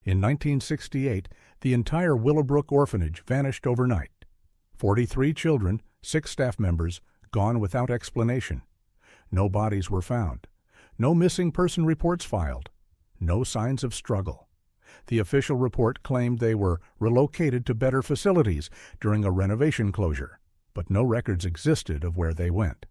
In 1968, the entire Willowbrook Orphanage vanished overnight. 43 children, 6 staff members, gone without explanation. No bodies were found. No missing person reports filed. No signs of struggle. The official report claimed they were relocated to better facilities during a renovation closure, but no records existed of where they went.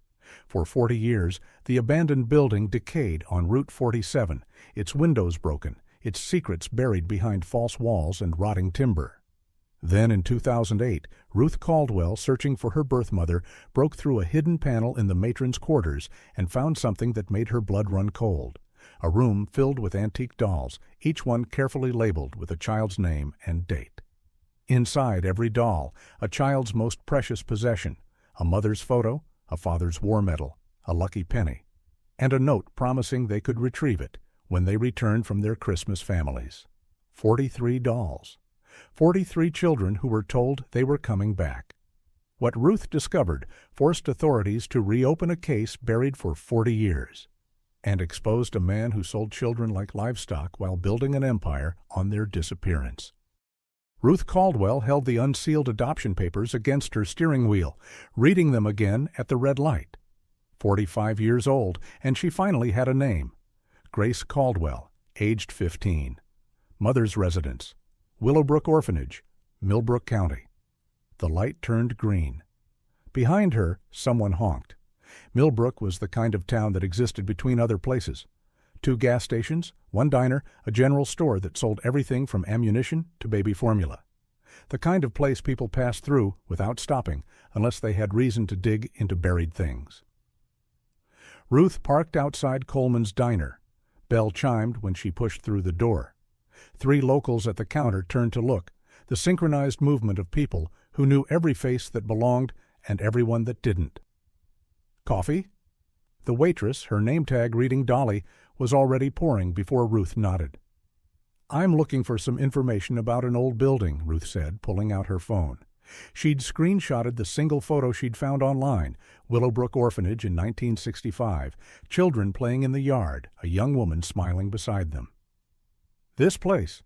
For 40 years, the abandoned building decayed on Route 47, its windows broken, its secrets buried behind false walls and rotting timber. Then in 2008, Ruth Caldwell, searching for her birth mother, broke through a hidden panel in the matron's quarters and found something that made her blood run cold. A room filled with antique dolls, each one carefully labeled with a child's name and date. Inside every doll, a child's most precious possession, a mother's photo, a father's war medal, a lucky penny, and a note promising they could retrieve it when they returned from their Christmas families. 43 dolls. 43 children who were told they were coming back. What Ruth discovered forced authorities to reopen a case buried for 40 years and exposed a man who sold children like livestock while building an empire on their disappearance. Ruth Caldwell held the unsealed adoption papers against her steering wheel, reading them again at the red light. 45 years old, and she finally had a name. Grace Caldwell, aged 15. Mother's residence, Willowbrook Orphanage, Millbrook County. The light turned green. Behind her, someone honked. Millbrook was the kind of town that existed between other places. 2 gas stations, 1 diner, a general store that sold everything from ammunition to baby formula. The kind of place people passed through without stopping unless they had reason to dig into buried things. Ruth parked outside Coleman's diner. Bell chimed when she pushed through the door. 3 locals at the counter turned to look, the synchronized movement of people who knew every face that belonged and everyone that didn't. Coffee? The waitress, her name tag reading Dolly, was already pouring before Ruth nodded. "I'm looking for some information about an old building," Ruth said, pulling out her phone. She'd screenshotted the single photo she'd found online, Willowbrook Orphanage in 1965, children playing in the yard, a young woman smiling beside them. "This place."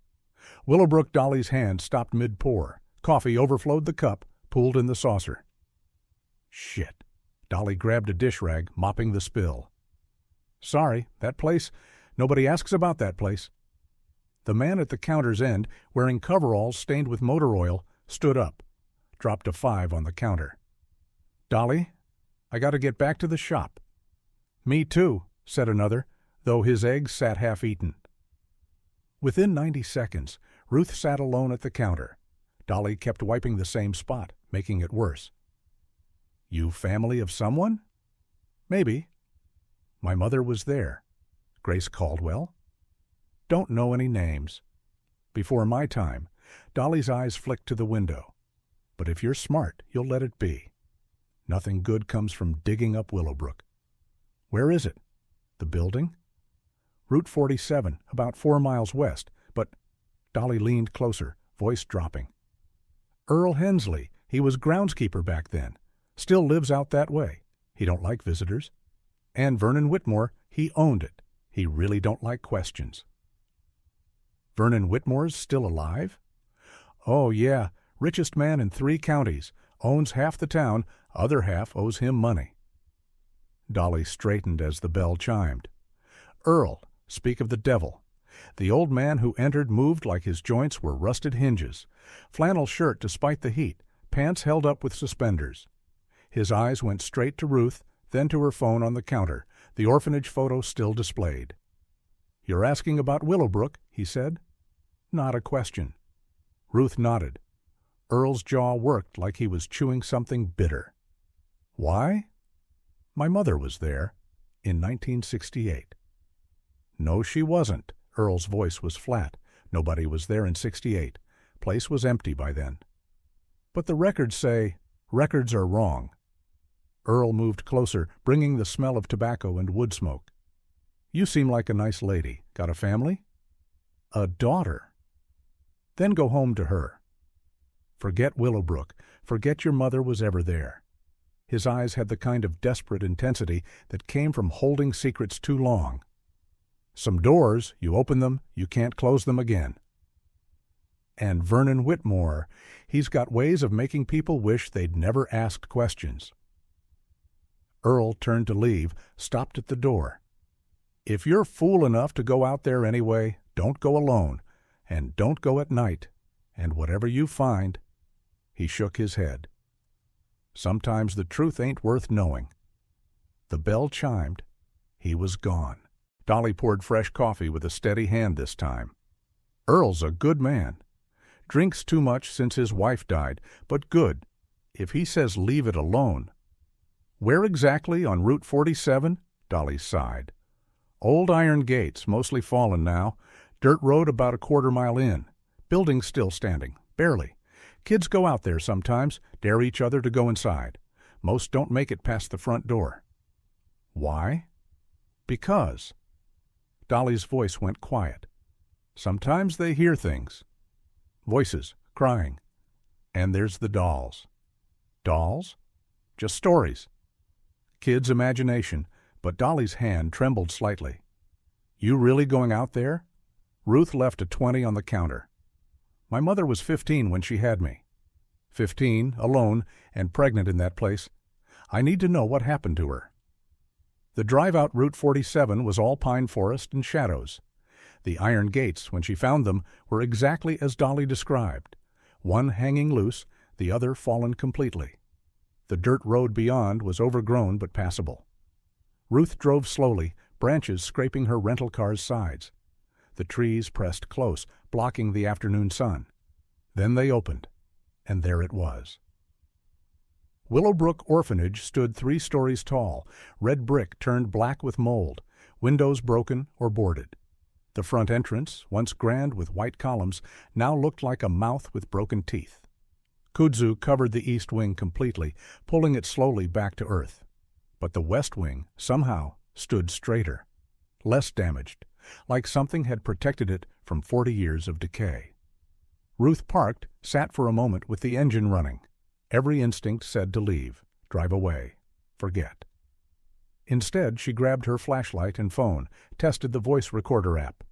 Willowbrook Dolly's hand stopped mid-pour. Coffee overflowed the cup, pooled in the saucer. "Shit." Dolly grabbed a dish rag, mopping the spill. "Sorry, that place, nobody asks about that place." The man at the counter's end, wearing coveralls stained with motor oil, stood up, dropped a 5 on the counter. "Dolly, I got to get back to the shop." "Me too," said another, though his eggs sat half-eaten. Within 90 seconds, Ruth sat alone at the counter. Dolly kept wiping the same spot, making it worse. "You family of someone?" "Maybe." "My mother was there." "Grace Caldwell?" "Don't know any names." "Before my time." Dolly's eyes flicked to the window. "But if you're smart, you'll let it be. Nothing good comes from digging up Willowbrook." "Where is it?" "The building?" "Route 47, about 4 miles west, but—" Dolly leaned closer, voice dropping. "Earl Hensley, he was groundskeeper back then. Still lives out that way. He don't like visitors. And Vernon Whitmore, he owned it. He really don't like questions." "Vernon Whitmore's still alive?" "Oh, yeah. Richest man in 3 counties. Owns half the town, other half owes him money." Dolly straightened as the bell chimed. "Earl, speak of the devil." The old man who entered moved like his joints were rusted hinges. Flannel shirt despite the heat, pants held up with suspenders. His eyes went straight to Ruth, then to her phone on the counter, the orphanage photo still displayed. "You're asking about Willowbrook," he said. "Not a question." Ruth nodded. Earl's jaw worked like he was chewing something bitter. "Why?" "My mother was there. In 1968. "No, she wasn't." Earl's voice was flat. "Nobody was there in 68. Place was empty by then." "But the records say—" "Records are wrong." Earl moved closer, bringing the smell of tobacco and wood smoke. "You seem like a nice lady. Got a family?" "A daughter." "Then go home to her. Forget Willowbrook. Forget your mother was ever there." His eyes had the kind of desperate intensity that came from holding secrets too long. "Some doors, you open them, you can't close them again." And Vernon Whitmore, he's got ways of making people wish they'd never asked questions. Earl turned to leave, stopped at the door. If you're fool enough to go out there anyway, don't go alone, and don't go at night, and whatever you find— He shook his head. Sometimes the truth ain't worth knowing. The bell chimed. He was gone. Dolly poured fresh coffee with a steady hand this time. Earl's a good man. Drinks too much since his wife died, but good. If he says leave it alone— Where exactly on Route 47? Dolly sighed. Old iron gates, mostly fallen now. Dirt road about a quarter-mile in. Buildings still standing, barely. Kids go out there sometimes, dare each other to go inside. Most don't make it past the front door. Why? Because. Dolly's voice went quiet. Sometimes they hear things. Voices, crying. And there's the dolls. Dolls? Just stories. Kids' imagination, but Dolly's hand trembled slightly. You really going out there? Ruth left a 20 on the counter. My mother was 15 when she had me. 15, alone, and pregnant in that place. I need to know what happened to her. The drive out Route 47 was all pine forest and shadows. The iron gates, when she found them, were exactly as Dolly described. One hanging loose, the other fallen completely. The dirt road beyond was overgrown but passable. Ruth drove slowly, branches scraping her rental car's sides. The trees pressed close, blocking the afternoon sun. Then they opened, and there it was. Willowbrook Orphanage stood 3 stories tall, red brick turned black with mold, windows broken or boarded. The front entrance, once grand with white columns, now looked like a mouth with broken teeth. Kudzu covered the east wing completely, pulling it slowly back to earth. But the west wing, somehow, stood straighter, less damaged, like something had protected it from 40 years of decay. Ruth parked, sat for a moment with the engine running. Every instinct said to leave, drive away, forget. Instead, she grabbed her flashlight and phone, tested the voice recorder app.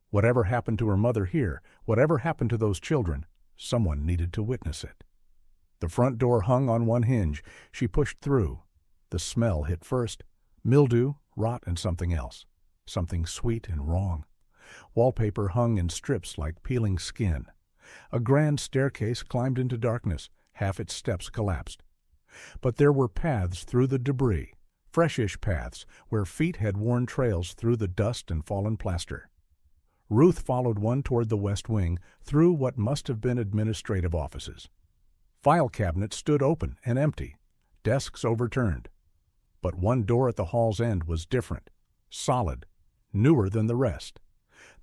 Whatever happened to her mother here, whatever happened to those children, someone needed to witness it. The front door hung on one hinge. She pushed through. The smell hit first. Mildew, rot, and something else. Something sweet and wrong. Wallpaper hung in strips like peeling skin. A grand staircase climbed into darkness. Half its steps collapsed. But there were paths through the debris, freshish paths where feet had worn trails through the dust and fallen plaster. Ruth followed one toward the west wing, through what must have been administrative offices. File cabinets stood open and empty, desks overturned. But one door at the hall's end was different, solid, newer than the rest.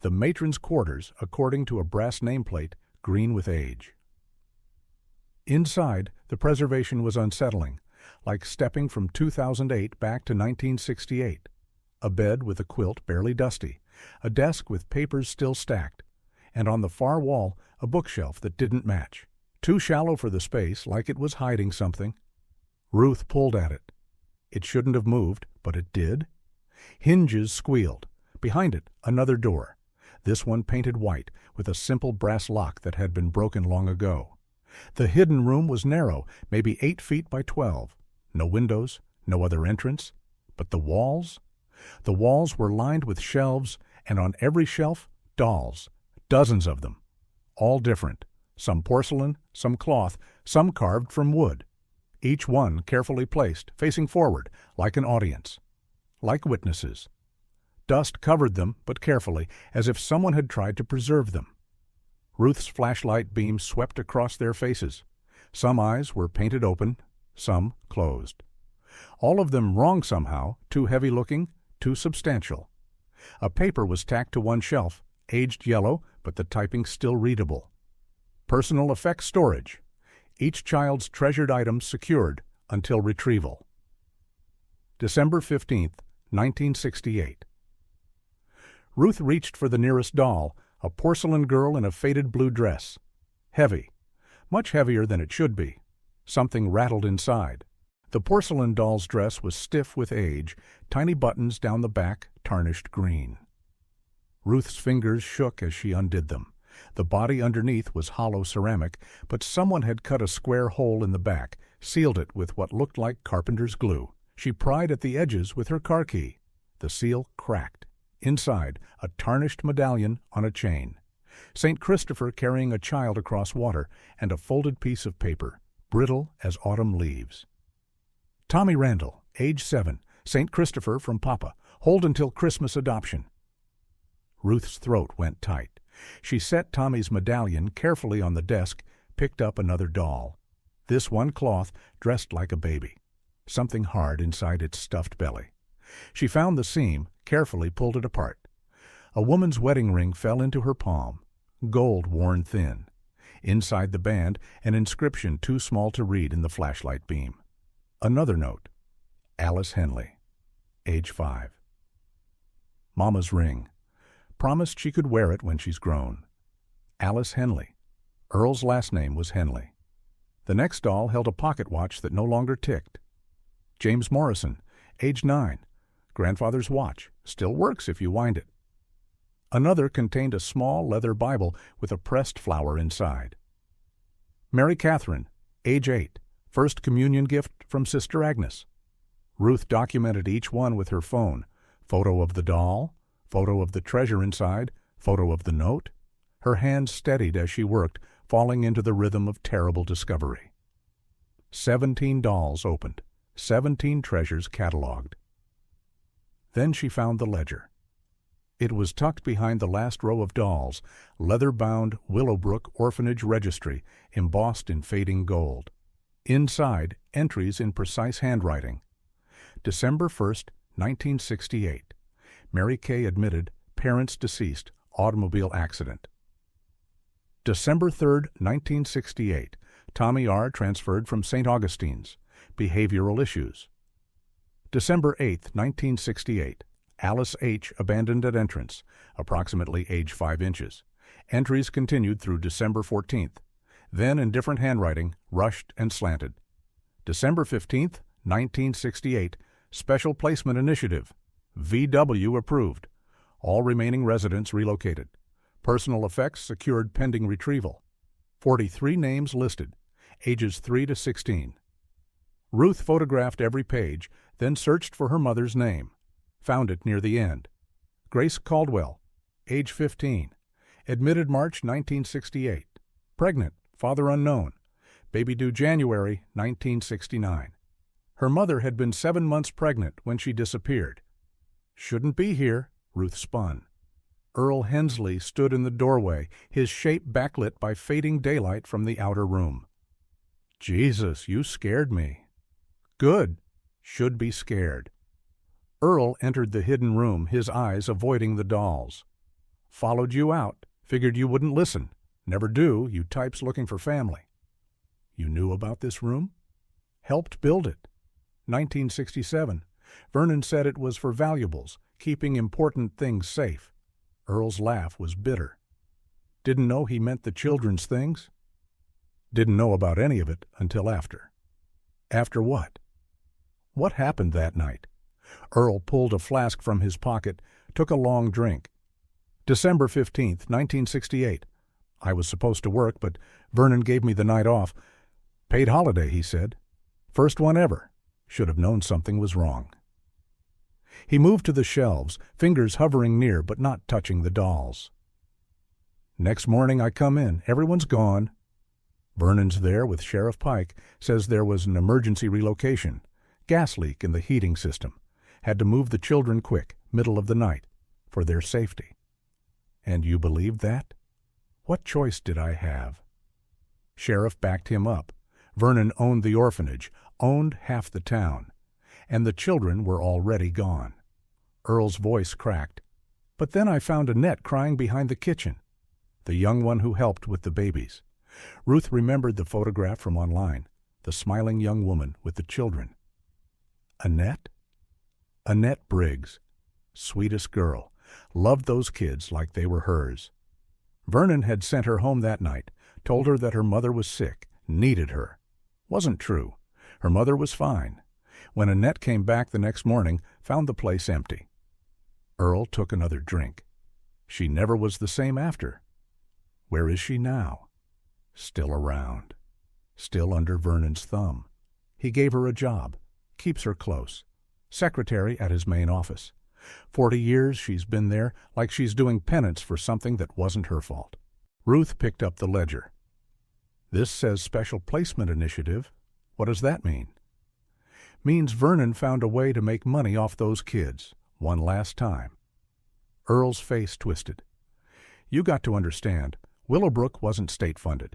The matron's quarters, according to a brass nameplate, green with age. Inside, the preservation was unsettling, like stepping from 2008 back to 1968. A bed with a quilt barely dusty, a desk with papers still stacked, and on the far wall a bookshelf that didn't match. Too shallow for the space, like it was hiding something. Ruth pulled at it. It shouldn't have moved, but it did. Hinges squealed. Behind it, another door. This one painted white, with a simple brass lock that had been broken long ago. The hidden room was narrow, maybe 8 feet by 12. No windows, no other entrance. But the walls? The walls were lined with shelves, and on every shelf, dolls. Dozens of them. All different. Some porcelain, some cloth, some carved from wood. Each one carefully placed, facing forward, like an audience. Like witnesses. Dust covered them, but carefully, as if someone had tried to preserve them. Ruth's flashlight beam swept across their faces. Some eyes were painted open, some closed. All of them wrong somehow, too heavy-looking, too substantial. A paper was tacked to one shelf, aged yellow, but the typing still readable. Personal effects storage. Each child's treasured items secured until retrieval. December 15th, 1968. Ruth reached for the nearest doll, a porcelain girl in a faded blue dress. Heavy. Much heavier than it should be. Something rattled inside. The porcelain doll's dress was stiff with age, tiny buttons down the back, tarnished green. Ruth's fingers shook as she undid them. The body underneath was hollow ceramic, but someone had cut a square hole in the back, sealed it with what looked like carpenter's glue. She pried at the edges with her car key. The seal cracked. Inside, a tarnished medallion on a chain. St. Christopher carrying a child across water, and a folded piece of paper, brittle as autumn leaves. Tommy Randall, age 7, St. Christopher from Papa. Hold until Christmas adoption. Ruth's throat went tight. She set Tommy's medallion carefully on the desk, picked up another doll. This one cloth, dressed like a baby. Something hard inside its stuffed belly. She found the seam, carefully pulled it apart. A woman's wedding ring fell into her palm, gold worn thin. Inside the band, an inscription too small to read in the flashlight beam. Another note. Alice Henley, age 5. Mama's ring. Promised she could wear it when she's grown. Alice Henley. Earl's last name was Henley. The next doll held a pocket watch that no longer ticked. James Morrison, age 9. Grandfather's watch. Still works if you wind it. Another contained a small leather Bible with a pressed flower inside. Mary Catherine, age 8. First communion gift from Sister Agnes. Ruth documented each one with her phone. Photo of the doll, photo of the treasure inside, photo of the note. Her hands steadied as she worked, falling into the rhythm of terrible discovery. 17 dolls opened, 17 treasures catalogued. Then she found the ledger. It was tucked behind the last row of dolls, leather-bound Willowbrook Orphanage registry, embossed in fading gold. Inside, entries in precise handwriting. December 1st, 1968. Mary Kay admitted, parents deceased, automobile accident. December 3rd, 1968. Tommy R. transferred from St. Augustine's, behavioral issues. December 8th, 1968. Alice H. abandoned at entrance, approximately age 5 inches. Entries continued through December 14th. Then, in different handwriting, rushed and slanted. December 15th, 1968. Special Placement Initiative. VW approved. All remaining residents relocated. Personal effects secured pending retrieval. 43 names listed, ages 3 to 16. Ruth photographed every page, then searched for her mother's name. Found it near the end. Grace Caldwell, age 15. Admitted March 1968. Pregnant, father unknown. Baby due January 1969. Her mother had been 7 months pregnant when she disappeared. Shouldn't be here, Ruth spun. Earl Hensley stood in the doorway, his shape backlit by fading daylight from the outer room. Jesus, you scared me. Good. Should be scared. Earl entered the hidden room, his eyes avoiding the dolls. Followed you out. Figured you wouldn't listen. Never do, you types looking for family. You knew about this room? Helped build it. 1967. Vernon said it was for valuables, keeping important things safe. Earl's laugh was bitter. Didn't know he meant the children's things? Didn't know about any of it until after. After what? What happened that night? Earl pulled a flask from his pocket, took a long drink. December 15th, 1968. I was supposed to work, but Vernon gave me the night off. Paid holiday, he said. First one ever. Should have known something was wrong. He moved to the shelves, fingers hovering near but not touching the dolls. Next morning I come in. Everyone's gone. Vernon's there with Sheriff Pike. Says there was an emergency relocation. Gas leak in the heating system. Had to move the children quick, middle of the night, for their safety. And you believed that? What choice did I have? Sheriff backed him up. Vernon owned the orphanage, owned half the town, and the children were already gone. Earl's voice cracked. But then I found Annette crying behind the kitchen, the young one who helped with the babies. Ruth remembered the photograph from online, the smiling young woman with the children. Annette? Annette Briggs. Sweetest girl. Loved those kids like they were hers. Vernon had sent her home that night, told her that her mother was sick, needed her. Wasn't true. Her mother was fine. When Annette came back the next morning, found the place empty. Earl took another drink. She never was the same after. Where is she now? Still around. Still under Vernon's thumb. He gave her a job. Keeps her close. Secretary at his main office. 40 years she's been there, like she's doing penance for something that wasn't her fault. Ruth picked up the ledger. This says Special Placement Initiative. What does that mean? Means Vernon found a way to make money off those kids, one last time. Earl's face twisted. You got to understand, Willowbrook wasn't state-funded.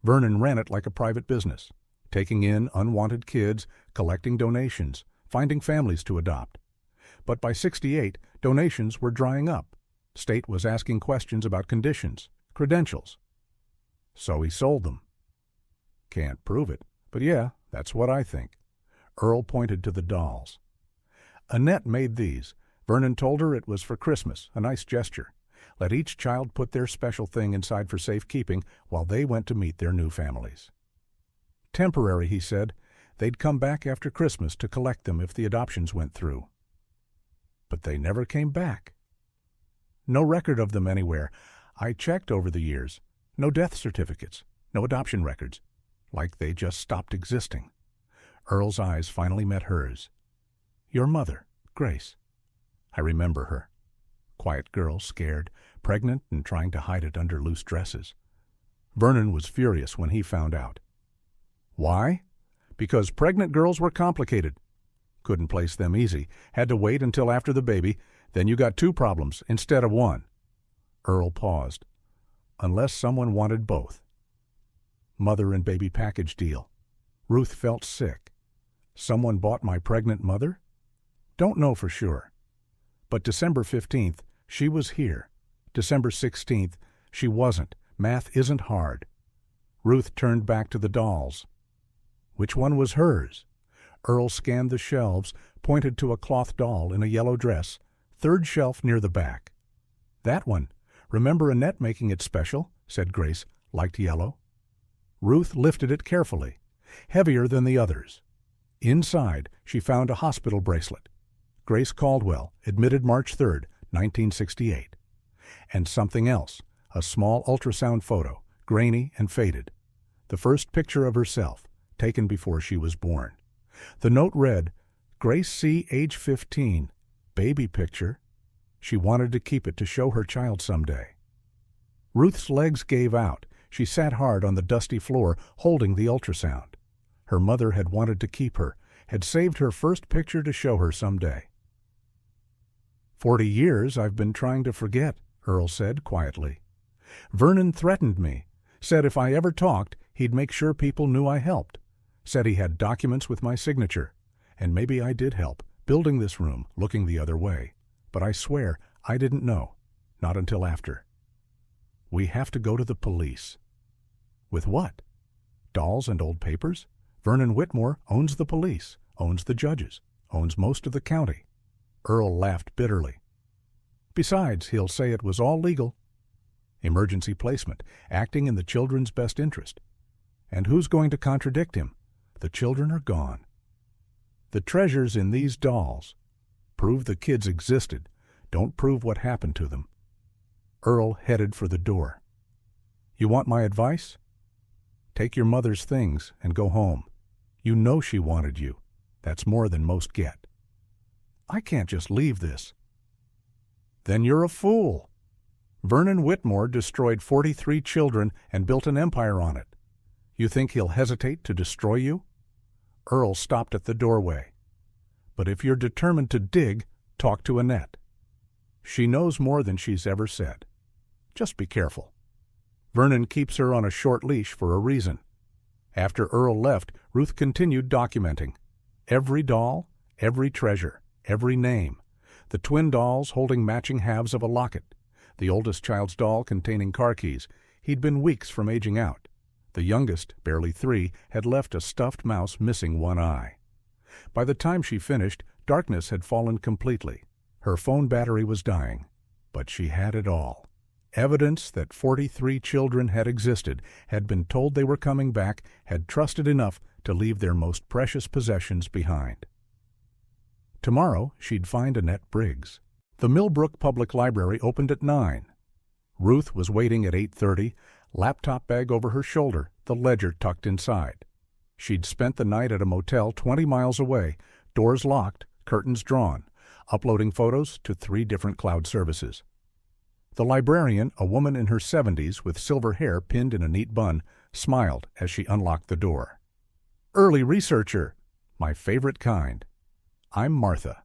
Vernon ran it like a private business, taking in unwanted kids, collecting donations, finding families to adopt. But by '68, donations were drying up. State was asking questions about conditions, credentials. So he sold them. Can't prove it, but yeah, that's what I think. Earl pointed to the dolls. Annette made these. Vernon told her it was for Christmas, a nice gesture. Let each child put their special thing inside for safekeeping while they went to meet their new families. Temporary, he said. They'd come back after Christmas to collect them if the adoptions went through. But they never came back. No record of them anywhere. I checked over the years. No death certificates, no adoption records. Like they just stopped existing. Earl's eyes finally met hers. Your mother, Grace. I remember her. Quiet girl, scared, pregnant and trying to hide it under loose dresses. Vernon was furious when he found out. Why? Because pregnant girls were complicated. Couldn't place them easy. Had to wait until after the baby. Then you got two problems instead of one. Earl paused. Unless someone wanted both. Mother and baby package deal. Ruth felt sick. Someone bought my pregnant mother? Don't know for sure. But December 15th, she was here. December 16th, she wasn't. Math isn't hard. Ruth turned back to the dolls. Which one was hers? Earl scanned the shelves, pointed to a cloth doll in a yellow dress, third shelf near the back. That one. Remember Annette making it special, said Grace, liked yellow. Ruth lifted it carefully, heavier than the others. Inside, she found a hospital bracelet. Grace Caldwell, admitted March 3, 1968. And something else, a small ultrasound photo, grainy and faded. The first picture of herself, taken before she was born. The note read, Grace C., age 15, baby picture. She wanted to keep it to show her child someday. Ruth's legs gave out. She sat hard on the dusty floor, holding the ultrasound. Her mother had wanted to keep her, had saved her first picture to show her someday. 40 years I've been trying to forget, Earl said quietly. Vernon threatened me, said if I ever talked, he'd make sure people knew I helped. Said he had documents with my signature. And maybe I did help, building this room, looking the other way. But I swear, I didn't know. Not until after. We have to go to the police. With what? Dolls and old papers? Vernon Whitmore owns the police, owns the judges, owns most of the county. Earl laughed bitterly. Besides, he'll say it was all legal. Emergency placement, acting in the children's best interest. And who's going to contradict him? The children are gone. The treasures in these dolls prove the kids existed, don't prove what happened to them. Earl headed for the door. You want my advice? Take your mother's things and go home. You know she wanted you. That's more than most get. I can't just leave this. Then you're a fool. Vernon Whitmore destroyed 43 children and built an empire on it. You think he'll hesitate to destroy you? Earl stopped at the doorway. But if you're determined to dig, talk to Annette. She knows more than she's ever said. Just be careful. Vernon keeps her on a short leash for a reason. After Earl left, Ruth continued documenting. Every doll, every treasure, every name. The twin dolls holding matching halves of a locket. The oldest child's doll containing car keys. He'd been weeks from aging out. The youngest, barely 3, had left a stuffed mouse missing one eye. By the time she finished, darkness had fallen completely. Her phone battery was dying. But she had it all. Evidence that 43 children had existed, had been told they were coming back, had trusted enough to leave their most precious possessions behind. Tomorrow, she'd find Annette Briggs. The Millbrook Public Library opened at 9. Ruth was waiting at 8:30, Laptop bag over her shoulder, the ledger tucked inside. She'd spent the night at a motel 20 miles away, doors locked, curtains drawn, uploading photos to 3 different cloud services. The librarian, a woman in her 70s with silver hair pinned in a neat bun, smiled as she unlocked the door. "Early researcher. My favorite kind. I'm Martha."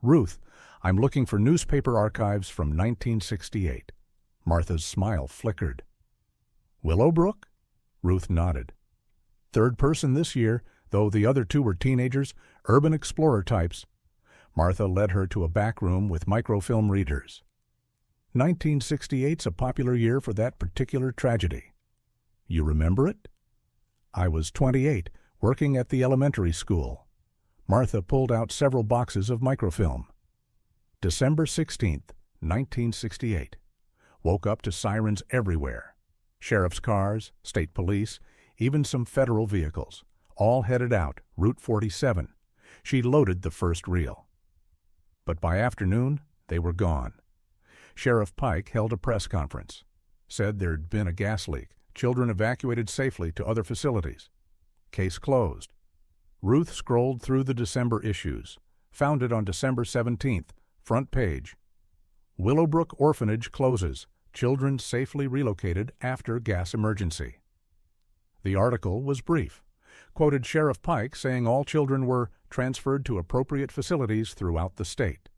"Ruth, I'm looking for newspaper archives from 1968. Martha's smile flickered. "Willowbrook?" Ruth nodded. "Third person this year, though the other 2 were teenagers, urban explorer types." Martha led her to a back room with microfilm readers. 1968's a popular year for that particular tragedy." "You remember it?" "I was 28, working at the elementary school." Martha pulled out several boxes of microfilm. "December 16th, 1968. Woke up to sirens everywhere. Sheriff's cars, state police, even some federal vehicles, all headed out, Route 47. She loaded the first reel. But by afternoon, they were gone. Sheriff Pike held a press conference. Said there'd been a gas leak, children evacuated safely to other facilities. Case closed. Ruth scrolled through the December issues. Found it on December 17th, front page. "Willowbrook Orphanage closes. Children safely relocated after gas emergency." The article was brief. Quoted Sheriff Pike saying all children were transferred to appropriate facilities throughout the state.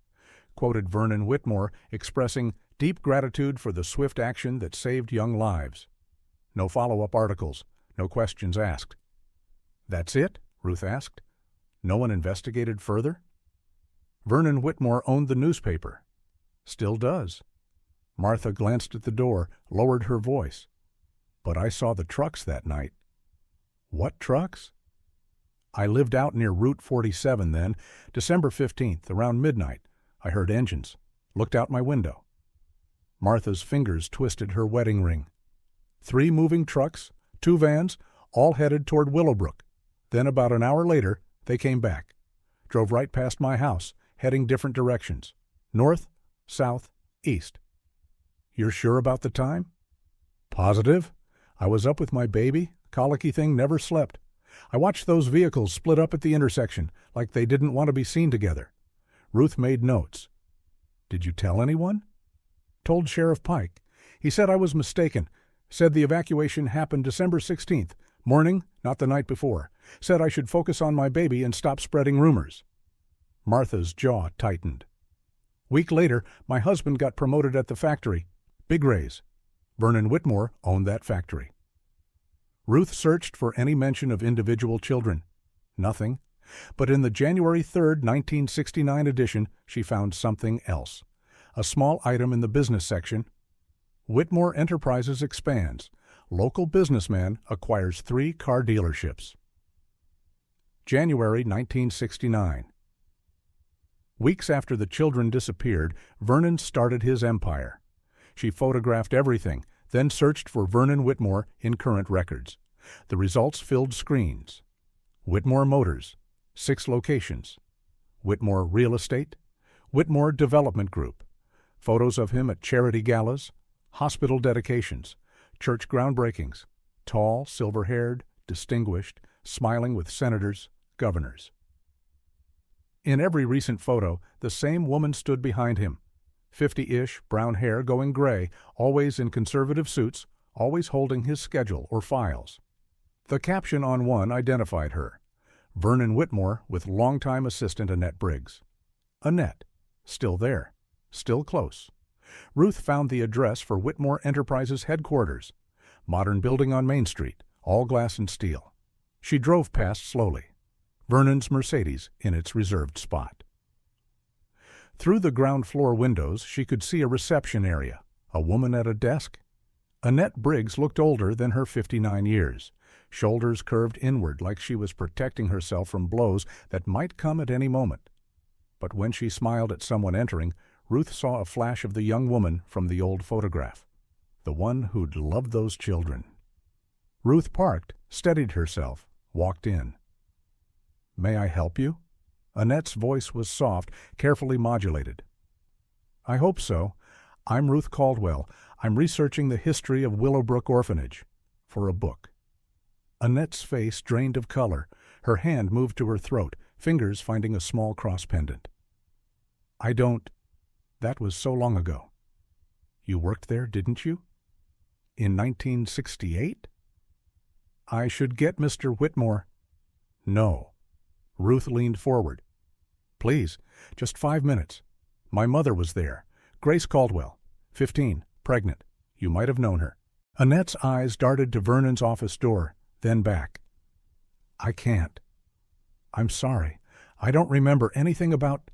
Quoted Vernon Whitmore expressing deep gratitude for the swift action that saved young lives. No follow-up articles, no questions asked. "That's it?" Ruth asked. "No one investigated further?" Vernon Whitmore owned the newspaper. Still does. Martha glanced at the door, lowered her voice. "But I saw the trucks that night." "What trucks?" "I lived out near Route 47 then. December 15th, around midnight. I heard engines. Looked out my window." Martha's fingers twisted her wedding ring. 3 moving trucks, 2 vans, all headed toward Willowbrook. Then about an hour later, they came back. Drove right past my house, heading different directions. North, south, east." "You're sure about the time?" "Positive. I was up with my baby. Colicky thing never slept. I watched those vehicles split up at the intersection, like they didn't want to be seen together." Ruth made notes. "Did you tell anyone?" "Told Sheriff Pike. He said I was mistaken. Said the evacuation happened December 16th, morning, not the night before. Said I should focus on my baby and stop spreading rumors." Martha's jaw tightened. "Week later, my husband got promoted at the factory. Big raise. Vernon Whitmore owned that factory." Ruth searched for any mention of individual children. Nothing. But in the January 3rd, 1969 edition, she found something else. A small item in the business section. "Whitmore Enterprises expands. Local businessman acquires 3 car dealerships." January 1969. Weeks after the children disappeared, Vernon started his empire. She photographed everything, then searched for Vernon Whitmore in current records. The results filled screens. Whitmore Motors, 6 locations. Whitmore Real Estate, Whitmore Development Group. Photos of him at charity galas, hospital dedications, church groundbreakings. Tall, silver-haired, distinguished, smiling with senators, governors. In every recent photo, the same woman stood behind him. 50-ish, brown hair going gray, always in conservative suits, always holding his schedule or files. The caption on one identified her. Vernon Whitmore with longtime assistant Annette Briggs. Annette, still there, still close. Ruth found the address for Whitmore Enterprises headquarters. Modern building on Main Street, all glass and steel. She drove past slowly. Vernon's Mercedes in its reserved spot. Through the ground floor windows, she could see a reception area. A woman at a desk. Annette Briggs looked older than her 59 years. Shoulders curved inward like she was protecting herself from blows that might come at any moment. But when she smiled at someone entering, Ruth saw a flash of the young woman from the old photograph. The one who'd loved those children. Ruth parked, steadied herself, walked in. "May I help you?" Annette's voice was soft, carefully modulated. "I hope so. I'm Ruth Caldwell. I'm researching the history of Willowbrook Orphanage for a book. Annette's face drained of color. Her hand moved to her throat, fingers finding a small cross pendant. That was so long ago. You worked there, didn't you? In 1968? I should get Mr. Whitmore. No. Ruth leaned forward. Please, just 5 minutes. My mother was there. Grace Caldwell, 15, pregnant. You might have known her. Annette's eyes darted to Vernon's office door, then back. I can't. I'm sorry. I don't remember anything about...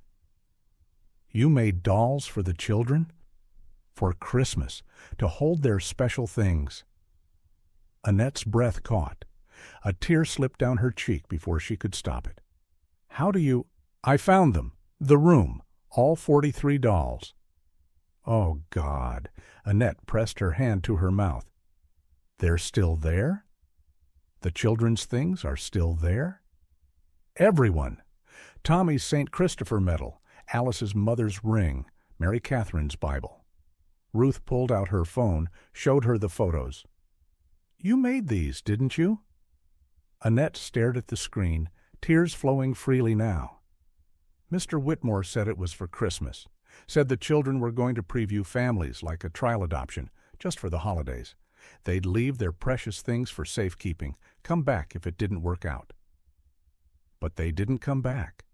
You made dolls for the children? For Christmas, to hold their special things. Annette's breath caught. A tear slipped down her cheek before she could stop it. How do you... I found them. The room. All 43 dolls. Oh, God. Annette pressed her hand to her mouth. They're still there? The children's things are still there? Everyone. Tommy's St. Christopher medal, Alice's mother's ring, Mary Catherine's Bible. Ruth pulled out her phone, showed her the photos. You made these, didn't you? Annette stared at the screen, tears flowing freely now. Mr. Whitmore said it was for Christmas, said the children were going to preview families like a trial adoption, just for the holidays. They'd leave their precious things for safekeeping, come back if it didn't work out. But they didn't come back.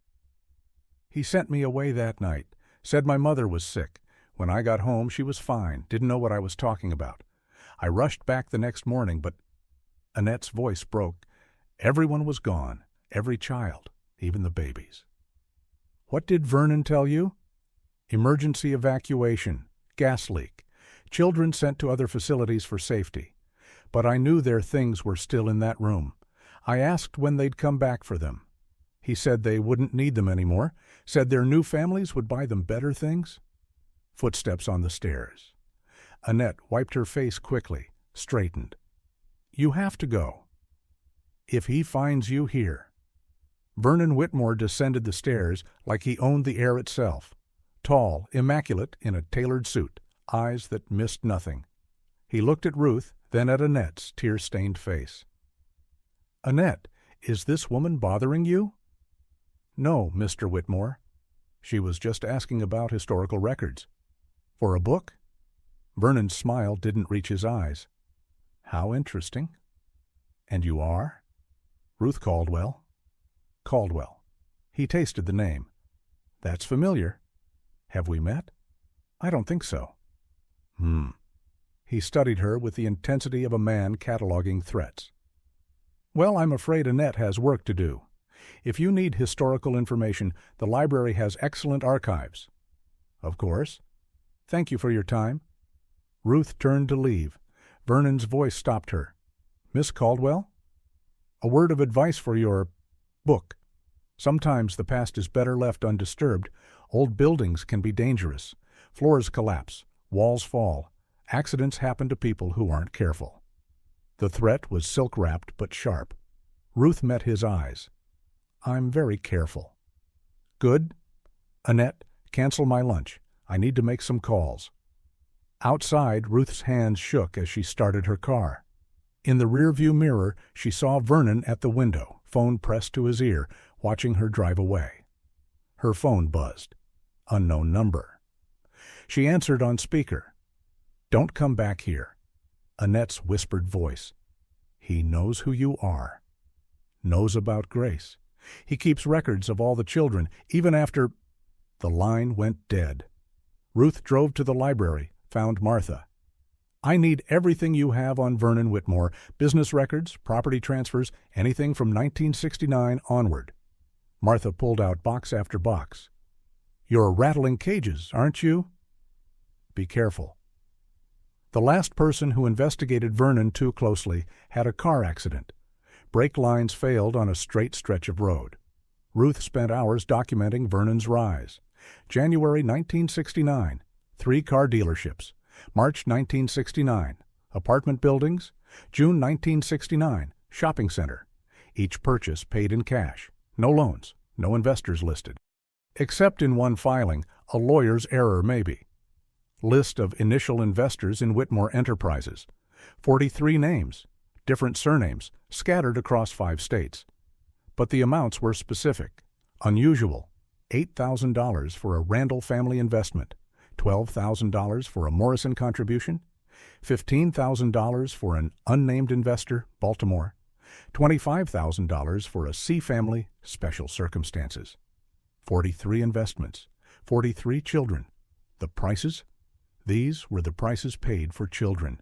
He sent me away that night, said my mother was sick. When I got home, she was fine, didn't know what I was talking about. I rushed back the next morning, but Annette's voice broke. Everyone was gone, every child, even the babies. What did Vernon tell you? Emergency evacuation, gas leak, children sent to other facilities for safety. But I knew their things were still in that room. I asked when they'd come back for them. He said they wouldn't need them anymore, said their new families would buy them better things. Footsteps on the stairs. Annette wiped her face quickly, straightened. You have to go. If he finds you here. Vernon Whitmore descended the stairs like he owned the air itself. Tall, immaculate, in a tailored suit, eyes that missed nothing. He looked at Ruth, then at Annette's tear-stained face. Annette, is this woman bothering you? No, Mr. Whitmore. She was just asking about historical records. For a book? Vernon's smile didn't reach his eyes. How interesting. And you are? Ruth Caldwell. Caldwell. He tasted the name. That's familiar. Have we met? I don't think so. He studied her with the intensity of a man cataloging threats. Well, I'm afraid Annette has work to do. If you need historical information, the library has excellent archives. Of course. Thank you for your time. Ruth turned to leave. Vernon's voice stopped her. Miss Caldwell? A word of advice for your book. Sometimes the past is better left undisturbed. Old buildings can be dangerous. Floors collapse. Walls fall. Accidents happen to people who aren't careful. The threat was silk-wrapped but sharp. Ruth met his eyes. I'm very careful. Good. Annette, cancel my lunch. I need to make some calls. Outside, Ruth's hands shook as she started her car. In the rearview mirror, she saw Vernon at the window, phone pressed to his ear, watching her drive away. Her phone buzzed. Unknown number. She answered on speaker. Don't come back here. Annette's whispered voice. He knows who you are. Knows about Grace. He keeps records of all the children, even after... The line went dead. Ruth drove to the library, found Martha. I need everything you have on Vernon Whitmore, business records, property transfers, anything from 1969 onward. Martha pulled out box after box. You're rattling cages, aren't you? Be careful. The last person who investigated Vernon too closely had a car accident. Brake lines failed on a straight stretch of road. Ruth spent hours documenting Vernon's rise. January 1969, 3 car dealerships. March 1969, apartment buildings. June 1969, shopping center. Each purchase paid in cash. No loans, no investors listed. Except in one filing, a lawyer's error maybe. List of initial investors in Whitmore Enterprises. 43 names, different surnames, scattered across 5 states. But the amounts were specific. Unusual: $8,000 for a Randall family investment, $12,000 for a Morrison contribution, $15,000 for an unnamed investor, Baltimore, $25,000 for a C family, special circumstances. 43 investments, 43 children. The prices? These were the prices paid for children.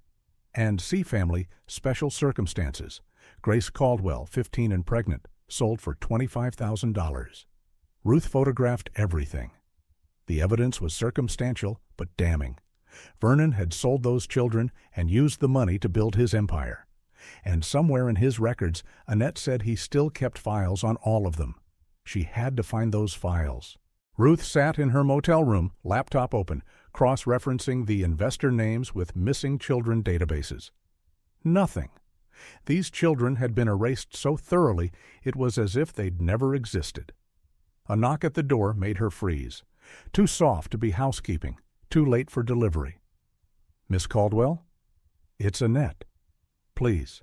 And C family, special circumstances. Grace Caldwell, 15 and pregnant, sold for $25,000. Ruth photographed everything. The evidence was circumstantial but damning. Vernon had sold those children and used the money to build his empire. And somewhere in his records, Annette said he still kept files on all of them. She had to find those files. Ruth sat in her motel room, laptop open, cross-referencing the investor names with missing children databases. Nothing. These children had been erased so thoroughly it was as if they'd never existed. A knock at the door made her freeze. Too soft to be housekeeping, too late for delivery. "Miss Caldwell?" "It's Annette." "Please."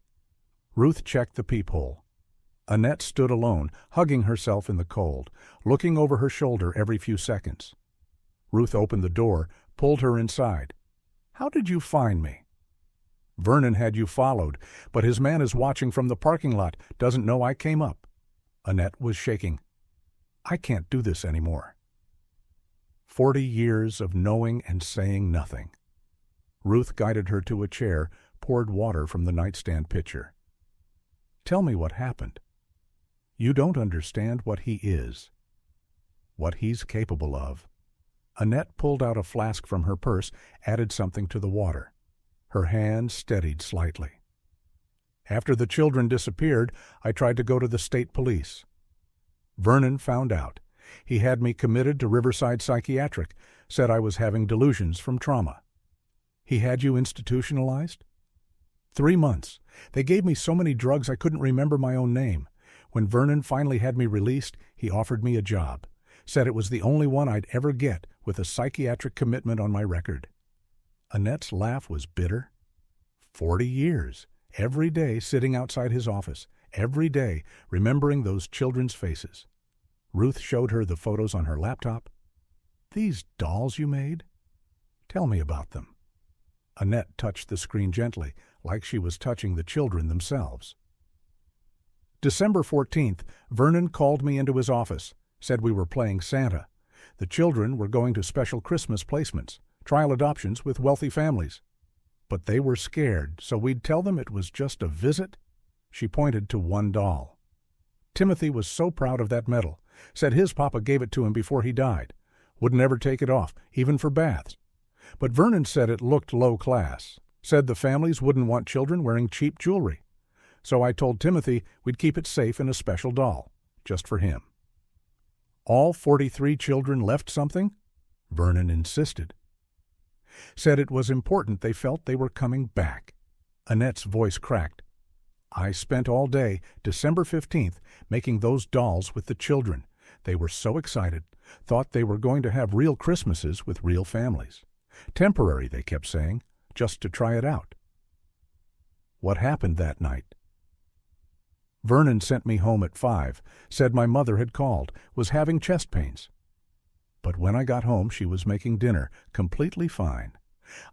Ruth checked the peephole. Annette stood alone, hugging herself in the cold, looking over her shoulder every few seconds. Ruth opened the door, pulled her inside. "How did you find me?" "Vernon had you followed, but his man is watching from the parking lot, doesn't know I came up." Annette was shaking. "I can't do this anymore." 40 years of knowing and saying nothing. Ruth guided her to a chair, poured water from the nightstand pitcher. "Tell me what happened. You don't understand what he is, what he's capable of." Annette pulled out a flask from her purse, added something to the water. Her hand steadied slightly. "After the children disappeared, I tried to go to the state police. Vernon found out. He had me committed to Riverside Psychiatric, said I was having delusions from trauma." "He had you institutionalized?" 3 months. They gave me so many drugs I couldn't remember my own name. When Vernon finally had me released, he offered me a job. Said it was the only one I'd ever get with a psychiatric commitment on my record." Annette's laugh was bitter. 40 years, every day sitting outside his office, every day remembering those children's faces. Ruth showed her the photos on her laptop. "These dolls you made? Tell me about them." Annette touched the screen gently, like she was touching the children themselves. December 14th, Vernon called me into his office, said we were playing Santa. The children were going to special Christmas placements, trial adoptions with wealthy families. But they were scared, so we'd tell them it was just a visit. She pointed to one doll. "Timothy was so proud of that medal, said his papa gave it to him before he died. Wouldn't ever take it off, even for baths. But Vernon said it looked low class, said the families wouldn't want children wearing cheap jewelry. So I told Timothy we'd keep it safe in a special doll, just for him." "All 43 children left something?" Vernon insisted. "Said it was important they felt they were coming back." Annette's voice cracked. "I spent all day, December 15th, making those dolls with the children. They were so excited, thought they were going to have real Christmases with real families. Temporary, they kept saying, just to try it out." "What happened that night?" "Vernon sent me home at 5, said my mother had called, was having chest pains. But when I got home, she was making dinner, completely fine.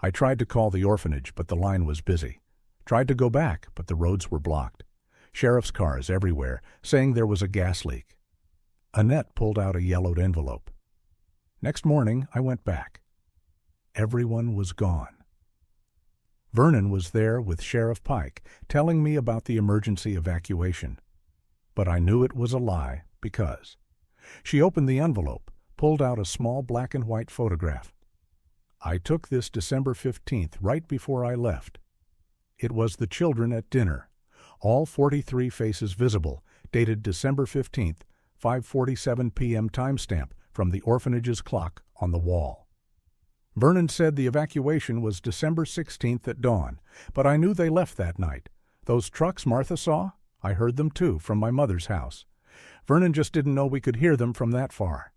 I tried to call the orphanage, but the line was busy. Tried to go back, but the roads were blocked. Sheriff's cars everywhere, saying there was a gas leak." Annette pulled out a yellowed envelope. "Next morning, I went back. Everyone was gone. Vernon was there with Sheriff Pike, telling me about the emergency evacuation. But I knew it was a lie because—" She opened the envelope, pulled out a small black and white photograph. "I took this December 15th, right before I left. It was the children at dinner, all 43 faces visible, dated December 15th, 5:47 p.m. timestamp from the orphanage's clock on the wall. Vernon said the evacuation was December 16th at dawn, but I knew they left that night. Those trucks Martha saw, I heard them too from my mother's house. Vernon just didn't know we could hear them from that far."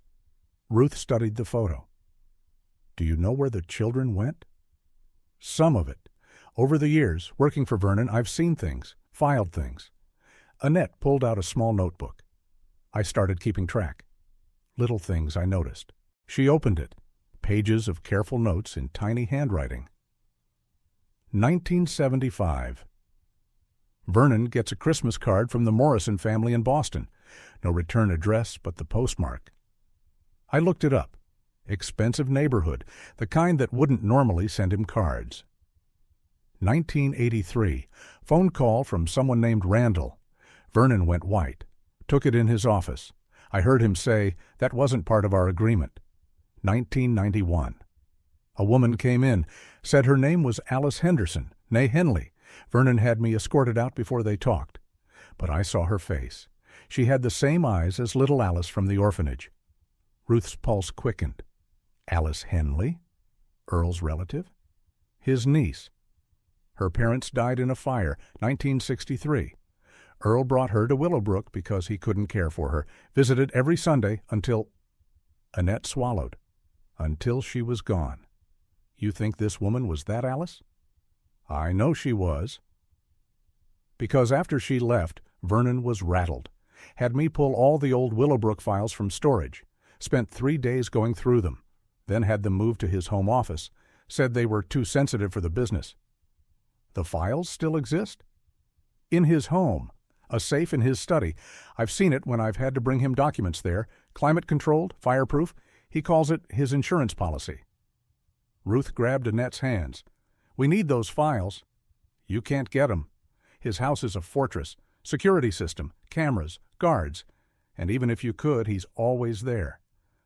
Ruth studied the photo. Do you know where the children went? Some of it. Over the years, working for Vernon, I've seen things, filed things. Annette pulled out a small notebook. I started keeping track. Little things I noticed. She opened it. Pages of careful notes in tiny handwriting. 1975. Vernon gets a Christmas card from the Morrison family in Boston. No return address but the postmark. I looked it up. Expensive neighborhood, the kind that wouldn't normally send him cards. 1983. Phone call from someone named Randall. Vernon went white. Took it in his office. I heard him say, "That wasn't part of our agreement." 1991. A woman came in, said her name was Alice Henderson, née Henley. Vernon had me escorted out before they talked. But I saw her face. She had the same eyes as little Alice from the orphanage. Ruth's pulse quickened. Alice Henley? Earl's relative? His niece. Her parents died in a fire, 1963. Earl brought her to Willowbrook because he couldn't care for her, visited every Sunday until... Annette swallowed. Until she was gone. You think this woman was that Alice? I know she was. Because after she left, Vernon was rattled. Had me pull all the old Willowbrook files from storage. Spent 3 days going through them. Then had them moved to his home office. Said they were too sensitive for the business. The files still exist? In his home. A safe in his study. I've seen it when I've had to bring him documents there. Climate-controlled, fireproof. He calls it his insurance policy. Ruth grabbed Annette's hands. We need those files. You can't get 'em. His house is a fortress. Security system, cameras, guards. And even if you could, he's always there.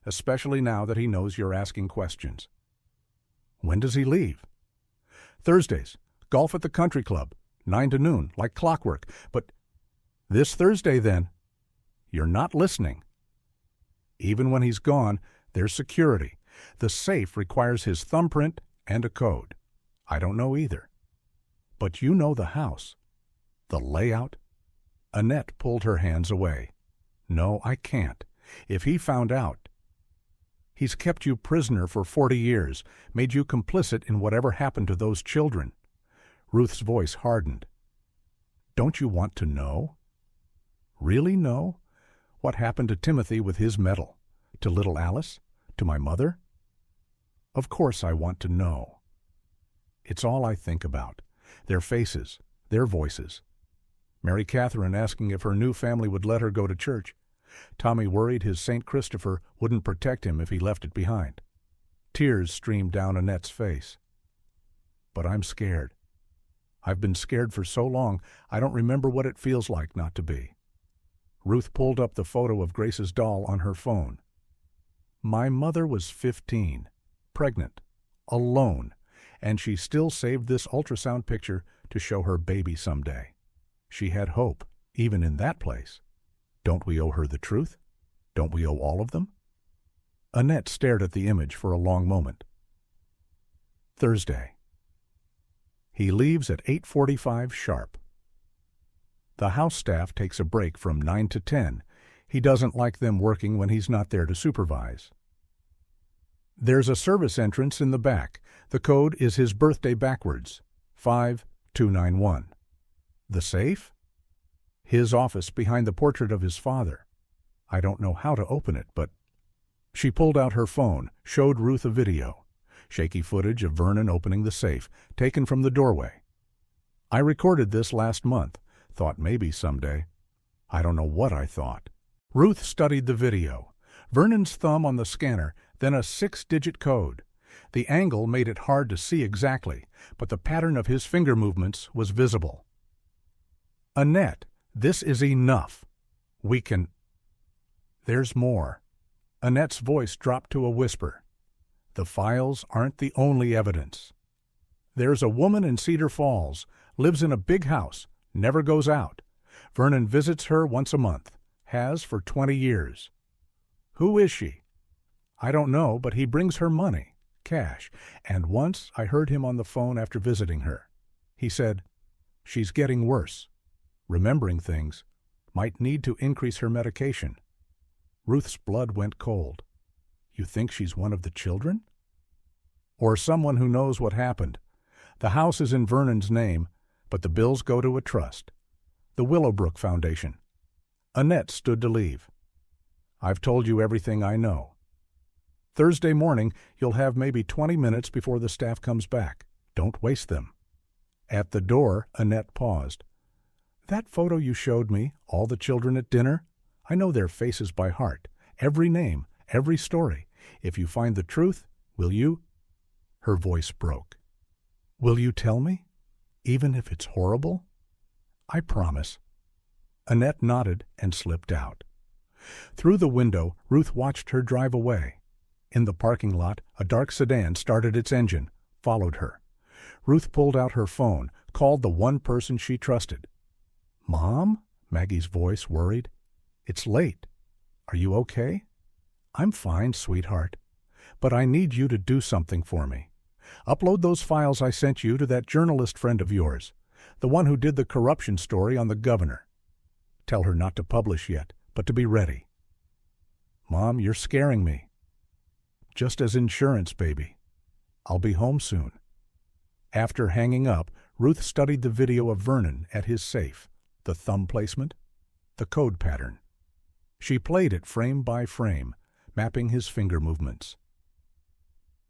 Especially now that he knows you're asking questions. When does he leave? Thursdays. Golf at the country club. 9 to noon, like clockwork. But this Thursday, then. You're not listening. Even when he's gone, there's security. The safe requires his thumbprint and a code. I don't know either. But you know the house. The layout. Annette pulled her hands away. No, I can't. If he found out. He's kept you prisoner for 40 years, made you complicit in whatever happened to those children. Ruth's voice hardened. Don't you want to know? Really know? What happened to Timothy with his medal? To little Alice? To my mother? Of course I want to know. It's all I think about. Their faces, their voices. Mary Catherine asking if her new family would let her go to church. Tommy worried his St. Christopher wouldn't protect him if he left it behind. Tears streamed down Annette's face. But I'm scared. I've been scared for so long, I don't remember what it feels like not to be. Ruth pulled up the photo of Grace's doll on her phone. My mother was 15, pregnant, alone, and she still saved this ultrasound picture to show her baby someday. She had hope, even in that place. Don't we owe her the truth? Don't we owe all of them? Annette stared at the image for a long moment. Thursday. He leaves at 8:45 sharp. The house staff takes a break from 9 to 10. He doesn't like them working when he's not there to supervise. There's a service entrance in the back. The code is his birthday backwards, 5291. The safe? His office behind the portrait of his father. I don't know how to open it, but... She pulled out her phone, showed Ruth a video. Shaky footage of Vernon opening the safe, taken from the doorway. I recorded this last month. Thought maybe someday. I don't know what I thought. Ruth studied the video. Vernon's thumb on the scanner, then a 6-digit code. The angle made it hard to see exactly, but the pattern of his finger movements was visible. Annette, this is enough. We can... There's more. Annette's voice dropped to a whisper. The files aren't the only evidence. There's a woman in Cedar Falls, lives in a big house, never goes out. Vernon visits her once a month, has for 20 years. Who is she? I don't know, but he brings her money, cash, and once I heard him on the phone after visiting her. He said, she's getting worse. Remembering things, might need to increase her medication. Ruth's blood went cold. You think she's one of the children? or someone who knows what happened. The house is in Vernon's name, but the bills go to a trust. The Willowbrook Foundation. Annette stood to leave. I've told you everything I know. Thursday morning, you'll have maybe 20 minutes before the staff comes back. Don't waste them. At the door, Annette paused. That photo you showed me, all the children at dinner, I know their faces by heart, every name, every story. If you find the truth, will you? Her voice broke. Will you tell me? Even if it's horrible? I promise. Annette nodded and slipped out. Through the window, Ruth watched her drive away. In the parking lot, a dark sedan started its engine, followed her. Ruth pulled out her phone, called the one person she trusted. Mom? Maggie's voice worried. It's late. Are you okay? I'm fine, sweetheart. But I need you to do something for me. Upload those files I sent you to that journalist friend of yours, the one who did the corruption story on the governor. Tell her not to publish yet, but to be ready. Mom, you're scaring me. Just as insurance, baby. I'll be home soon. After hanging up, Ruth studied the video of Vernon at his safe, the thumb placement, the code pattern. She played it frame by frame, mapping his finger movements.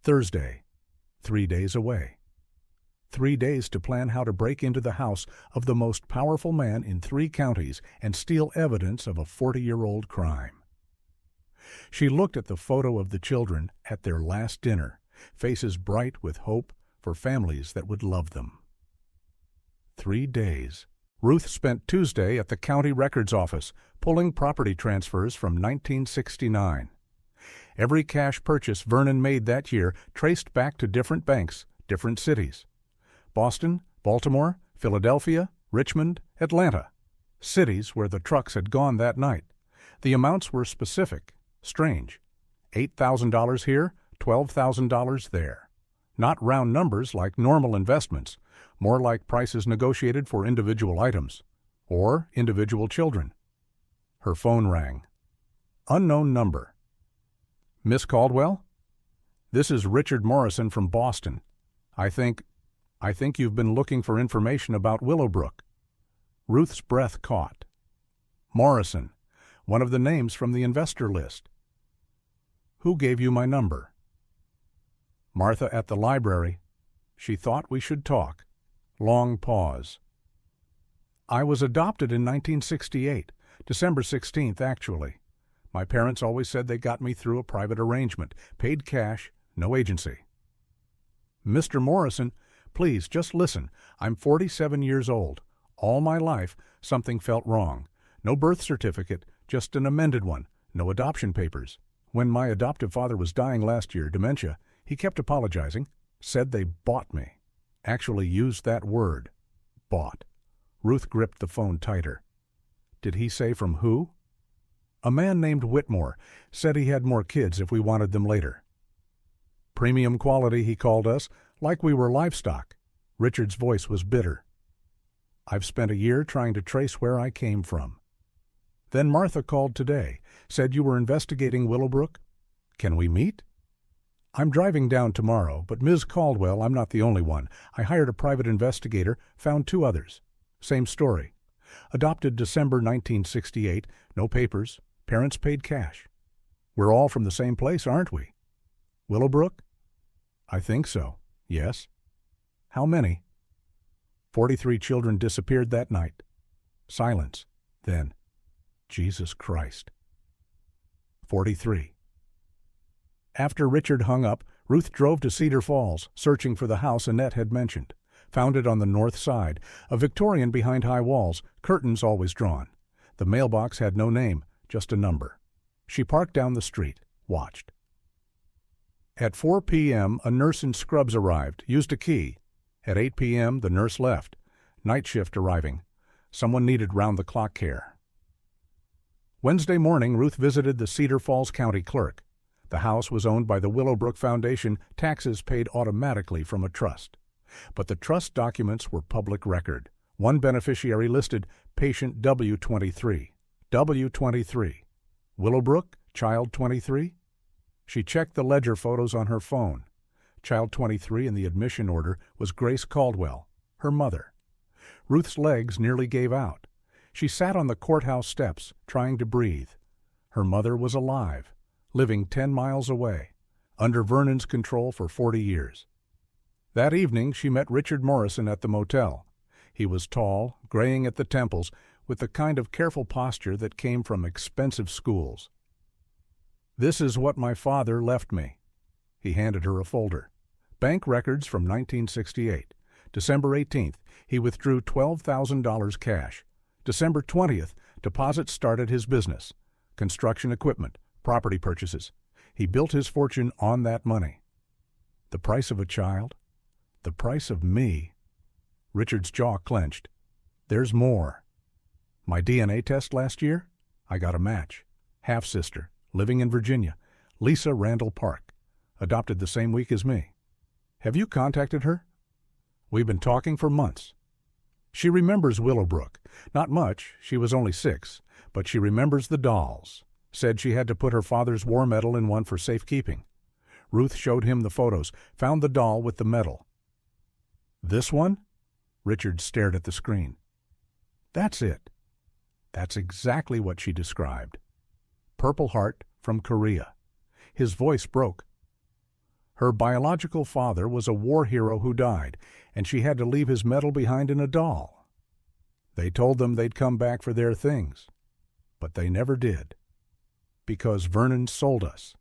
Thursday, 3 days away. 3 days to plan how to break into the house of the most powerful man in 3 counties and steal evidence of a 40-year-old crime. She looked at the photo of the children at their last dinner, faces bright with hope for families that would love them. 3 days. Ruth spent Tuesday at the county records office, pulling property transfers from 1969. Every cash purchase Vernon made that year traced back to different banks, different cities. Boston, Baltimore, Philadelphia, Richmond, Atlanta. Cities where the trucks had gone that night. The amounts were specific, strange. $8,000 here, $12,000 there. Not round numbers like normal investments, more like prices negotiated for individual items, or individual children. Her phone rang. Unknown number. Miss Caldwell? This is Richard Morrison from Boston. I think you've been looking for information about Willowbrook. Ruth's breath caught. Morrison, one of the names from the investor list. Who gave you my number? Martha at the library. She thought we should talk. Long pause. I was adopted in 1968, December 16th, actually. My parents always said they got me through a private arrangement, paid cash, no agency. Mr. Morrison, please, just listen. I'm 47 years old. All my life, something felt wrong. No birth certificate, just an amended one, no adoption papers. When my adoptive father was dying last year, dementia, he kept apologizing, said they bought me. Actually used that word, bought. Ruth gripped the phone tighter. Did he say from who? A man named Whitmore said he had more kids if we wanted them later. Premium quality, he called us, like we were livestock. Richard's voice was bitter. I've spent a year trying to trace where I came from. Then Martha called today, said you were investigating Willowbrook. Can we meet? I'm driving down tomorrow, but Ms. Caldwell, I'm not the only one. I hired a private investigator, found 2 others. Same story. Adopted December 1968, no papers, parents paid cash. We're all from the same place, aren't we? Willowbrook? I think so, yes. How many? 43 children disappeared that night. Silence. Then, Jesus Christ. 43. After Richard hung up, Ruth drove to Cedar Falls, searching for the house Annette had mentioned. Found it on the north side, a Victorian behind high walls, curtains always drawn. The mailbox had no name, just a number. She parked down the street, watched. At 4 p.m., a nurse in scrubs arrived, used a key. At 8 p.m., the nurse left. Night shift arriving. Someone needed round-the-clock care. Wednesday morning, Ruth visited the Cedar Falls County clerk. The house was owned by the Willowbrook Foundation, taxes paid automatically from a trust. But the trust documents were public record. One beneficiary listed, patient W23. W23. Willowbrook, child 23? She checked the ledger photos on her phone. Child 23 in the admission order was Grace Caldwell, her mother. Ruth's legs nearly gave out. She sat on the courthouse steps, trying to breathe. Her mother was alive, living 10 miles away, under Vernon's control for 40 years. That evening she met Richard Morrison at the motel. He was tall, graying at the temples, with the kind of careful posture that came from expensive schools. "This is what my father left me." He handed her a folder. Bank records from 1968. December 18th, he withdrew $12,000 cash. December 20th, deposits started his business. Construction equipment, property purchases. He built his fortune on that money. The price of a child? The price of me? Richard's jaw clenched. There's more. My DNA test last year? I got a match. Half-sister, living in Virginia. Lisa Randall Park. Adopted the same week as me. Have you contacted her? We've been talking for months. She remembers Willowbrook. Not much, she was only 6, but she remembers the dolls. Said she had to put her father's war medal in one for safekeeping. Ruth showed him the photos, found the doll with the medal. This one? Richard stared at the screen. That's it. That's exactly what she described. Purple Heart from Korea. His voice broke. Her biological father was a war hero who died, and she had to leave his medal behind in a doll. They told them they'd come back for their things, but they never did. Because Vernon sold us.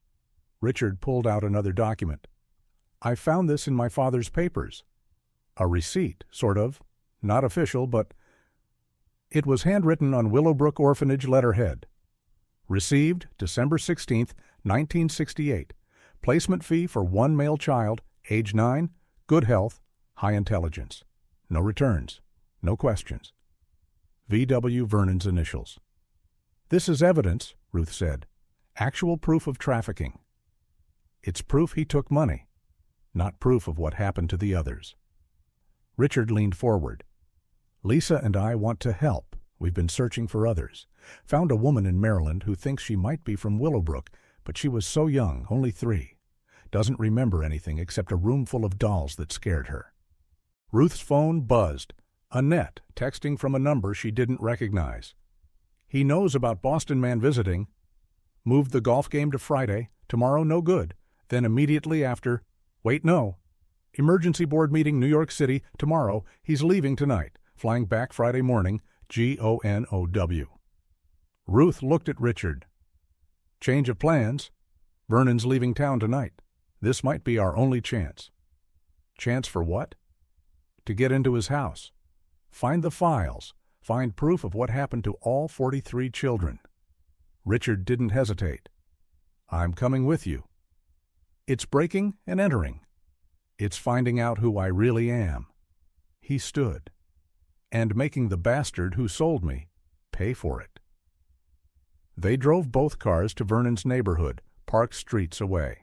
Richard pulled out another document. I found this in my father's papers. A receipt, sort of. Not official, but it was handwritten on Willowbrook Orphanage letterhead. Received December 16th, 1968. Placement fee for 1 male child, age 9, good health, high intelligence. No returns. No questions. V.W. Vernon's initials. This is evidence, Ruth said. Actual proof of trafficking. It's proof he took money, not proof of what happened to the others. Richard leaned forward. Lisa and I want to help. We've been searching for others. Found a woman in Maryland who thinks she might be from Willowbrook, but she was so young, only 3. Doesn't remember anything except a room full of dolls that scared her. Ruth's phone buzzed. Annette, texting from a number she didn't recognize. He knows about Boston man visiting. Moved the golf game to Friday. Tomorrow no good. Then immediately after, wait, no. Emergency board meeting New York City tomorrow. He's leaving tonight. Flying back Friday morning. GONOW. Ruth looked at Richard. Change of plans. Vernon's leaving town tonight. This might be our only chance. Chance for what? To get into his house. Find the files. Find proof of what happened to all 43 children. Richard didn't hesitate. I'm coming with you. It's breaking and entering. It's finding out who I really am. He stood. And making the bastard who sold me pay for it. They drove both cars to Vernon's neighborhood, parked streets away.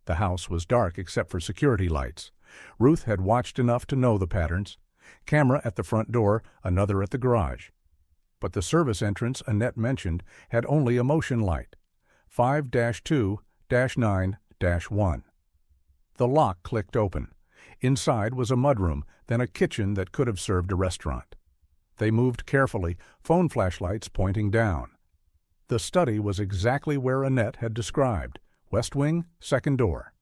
The house was dark except for security lights. Ruth had watched enough to know the patterns. Camera at the front door, another at the garage. But the service entrance Annette mentioned had only a motion light. 5-2-9-1. The lock clicked open. Inside was a mudroom, then a kitchen that could have served a restaurant. They moved carefully, phone flashlights pointing down. The study was exactly where Annette had described. West wing, second door.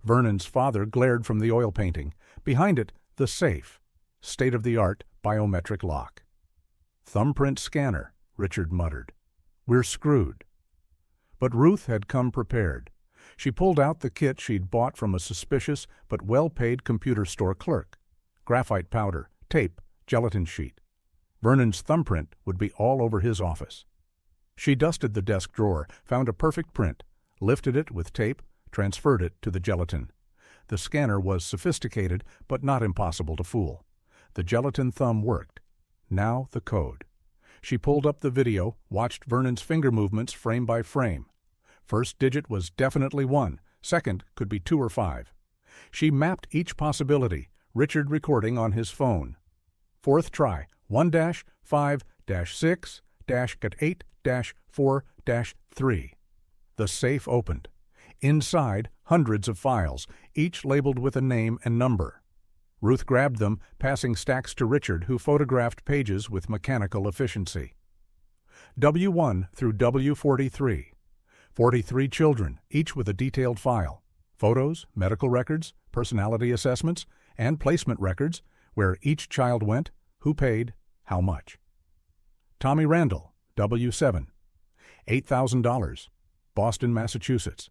Vernon's father glared from the oil painting. Behind it, the safe. State-of-the-art biometric lock. Thumbprint scanner, Richard muttered. We're screwed. But Ruth had come prepared. She pulled out the kit she'd bought from a suspicious but well-paid computer store clerk. Graphite powder, tape, gelatin sheet. Vernon's thumbprint would be all over his office. She dusted the desk drawer, found a perfect print, lifted it with tape, transferred it to the gelatin. The scanner was sophisticated, but not impossible to fool. The gelatin thumb worked. Now the code. She pulled up the video, watched Vernon's finger movements frame by frame. First digit was definitely 1, second could be 2 or 5. She mapped each possibility, Richard recording on his phone. Fourth try, 1-5-6-8-4-3. The safe opened. Inside, hundreds of files, each labeled with a name and number. Ruth grabbed them, passing stacks to Richard, who photographed pages with mechanical efficiency. W1 through W43. 43 children, each with a detailed file. Photos, medical records, personality assessments, and placement records, where each child went, who paid, how much. Tommy Randall, W7. $8,000. Boston, Massachusetts.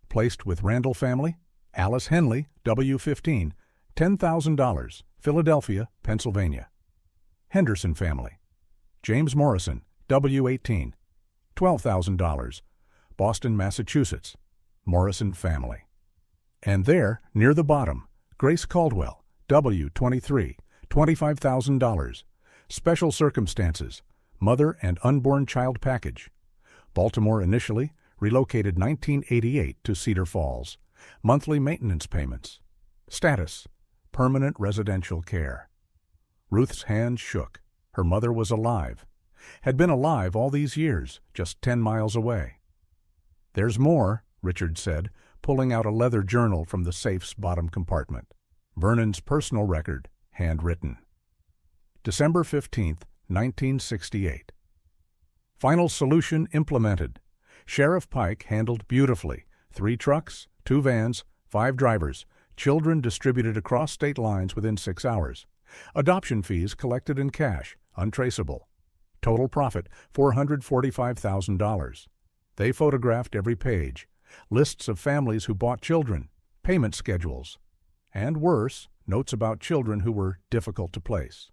Placed with Randall family. Alice Henley, W15. $10,000. Philadelphia, Pennsylvania. Henderson family. James Morrison, W18. $12,000. Boston, Massachusetts. Morrison family. And there, near the bottom, Grace Caldwell, W23. $25,000. Special circumstances. Mother and unborn child package. Baltimore initially, relocated 1988 to Cedar Falls. Monthly maintenance payments. Status: permanent residential care. Ruth's hand shook. Her mother was alive. Had been alive all these years, just 10 miles away. "There's more," Richard said, pulling out a leather journal from the safe's bottom compartment. Vernon's personal record, handwritten. December 15, 1968. Final solution implemented. Sheriff Pike handled beautifully. 3 trucks, 2 vans, 5 drivers, children distributed across state lines within 6 hours. Adoption fees collected in cash, untraceable. Total profit, $445,000. They photographed every page. Lists of families who bought children, payment schedules. And worse, notes about children who were difficult to place.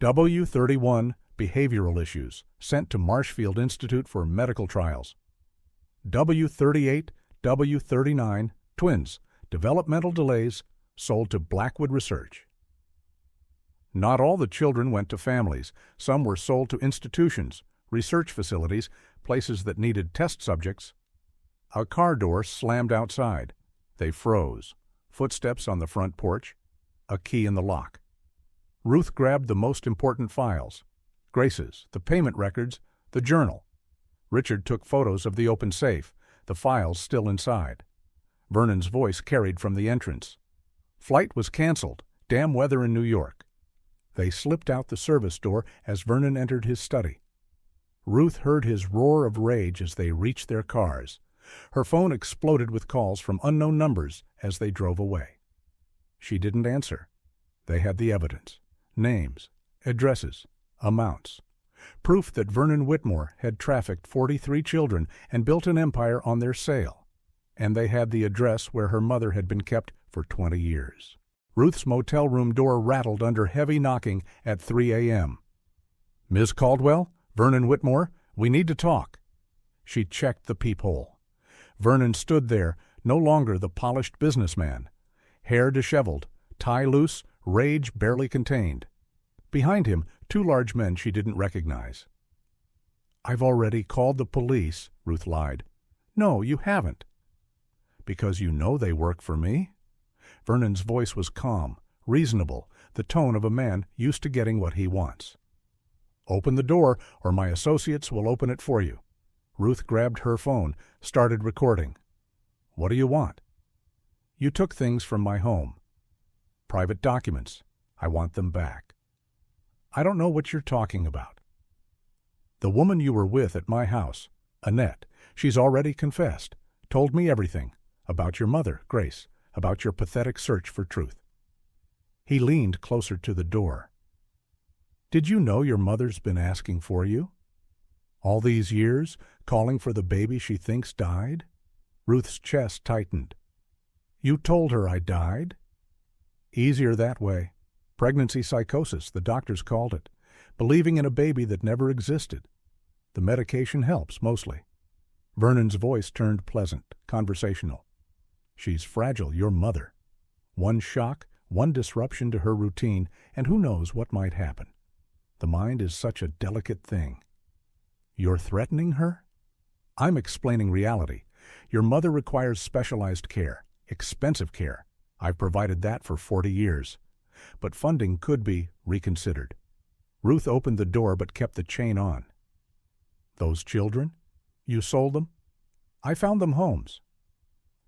W31, behavioral issues, sent to Marshfield Institute for Medical Trials. W38, W39, twins, developmental delays, sold to Blackwood Research. Not all the children went to families. Some were sold to institutions, research facilities, places that needed test subjects. A car door slammed outside. They froze. Footsteps on the front porch. A key in the lock. Ruth grabbed the most important files. Grace's, the payment records, the journal. Richard took photos of the open safe, the files still inside. Vernon's voice carried from the entrance. Flight was canceled. Damn weather in New York. They slipped out the service door as Vernon entered his study. Ruth heard his roar of rage as they reached their cars. Her phone exploded with calls from unknown numbers as they drove away. She didn't answer. They had the evidence. Names, addresses, amounts. Proof that Vernon Whitmore had trafficked 43 children and built an empire on their sale. And they had the address where her mother had been kept for 20 years. Ruth's motel room door rattled under heavy knocking at 3 a.m. "Ms. Caldwell? Vernon Whitmore? We need to talk." She checked the peephole. Vernon stood there, no longer the polished businessman. Hair disheveled, tie loose, rage barely contained. Behind him, 2 large men she didn't recognize. "I've already called the police," Ruth lied. "No, you haven't." "Because you know they work for me?" Vernon's voice was calm, reasonable, the tone of a man used to getting what he wants. "Open the door, or my associates will open it for you." Ruth grabbed her phone, started recording. "What do you want?" "You took things from my home. Private documents. I want them back." "I don't know what you're talking about." "The woman you were with at my house, Annette, she's already confessed, told me everything, about your mother, Grace, about your pathetic search for truth." He leaned closer to the door. "Did you know your mother's been asking for you? All these years, calling for the baby she thinks died?" Ruth's chest tightened. "You told her I died?" "Easier that way. Pregnancy psychosis, the doctors called it. Believing in a baby that never existed. The medication helps, mostly." Vernon's voice turned pleasant, conversational. "She's fragile, your mother. One shock, one disruption to her routine, and who knows what might happen. The mind is such a delicate thing." "You're threatening her?" "I'm explaining reality. Your mother requires specialized care, expensive care. I've provided that for 40 years. But funding could be reconsidered." Ruth opened the door but kept the chain on. "Those children? You sold them?" "I found them homes."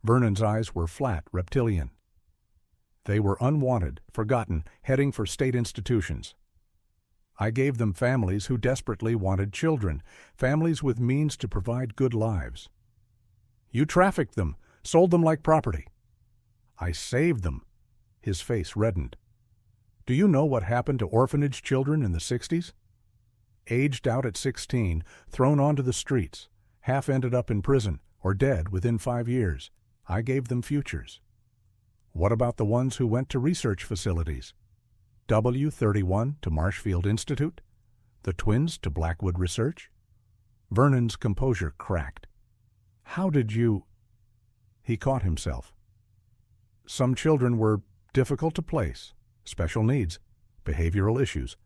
Vernon's eyes were flat, reptilian. They were unwanted, forgotten, heading for state institutions. I gave them families who desperately wanted children, families with means to provide good lives. You trafficked them, sold them like property. I saved them. His face reddened. Do you know what happened to orphanage children in the 60s? Aged out at 16, thrown onto the streets, half ended up in prison or dead within 5 years. I gave them futures. What about the ones who went to research facilities? W31 to Marshfield Institute? The twins to Blackwood Research? Vernon's composure cracked. How did you... He caught himself. Some children were difficult to place, special needs, behavioral issues.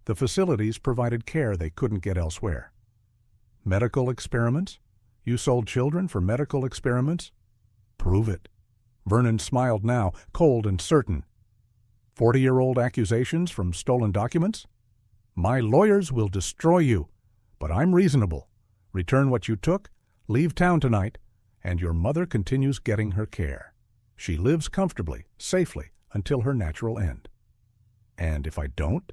The facilities provided care they couldn't get elsewhere. Medical experiments? You sold children for medical experiments? Prove it. Vernon smiled now, cold and certain. 40-year-old accusations from stolen documents? My lawyers will destroy you, but I'm reasonable. Return what you took, leave town tonight, and your mother continues getting her care. She lives comfortably, safely, until her natural end. And if I don't?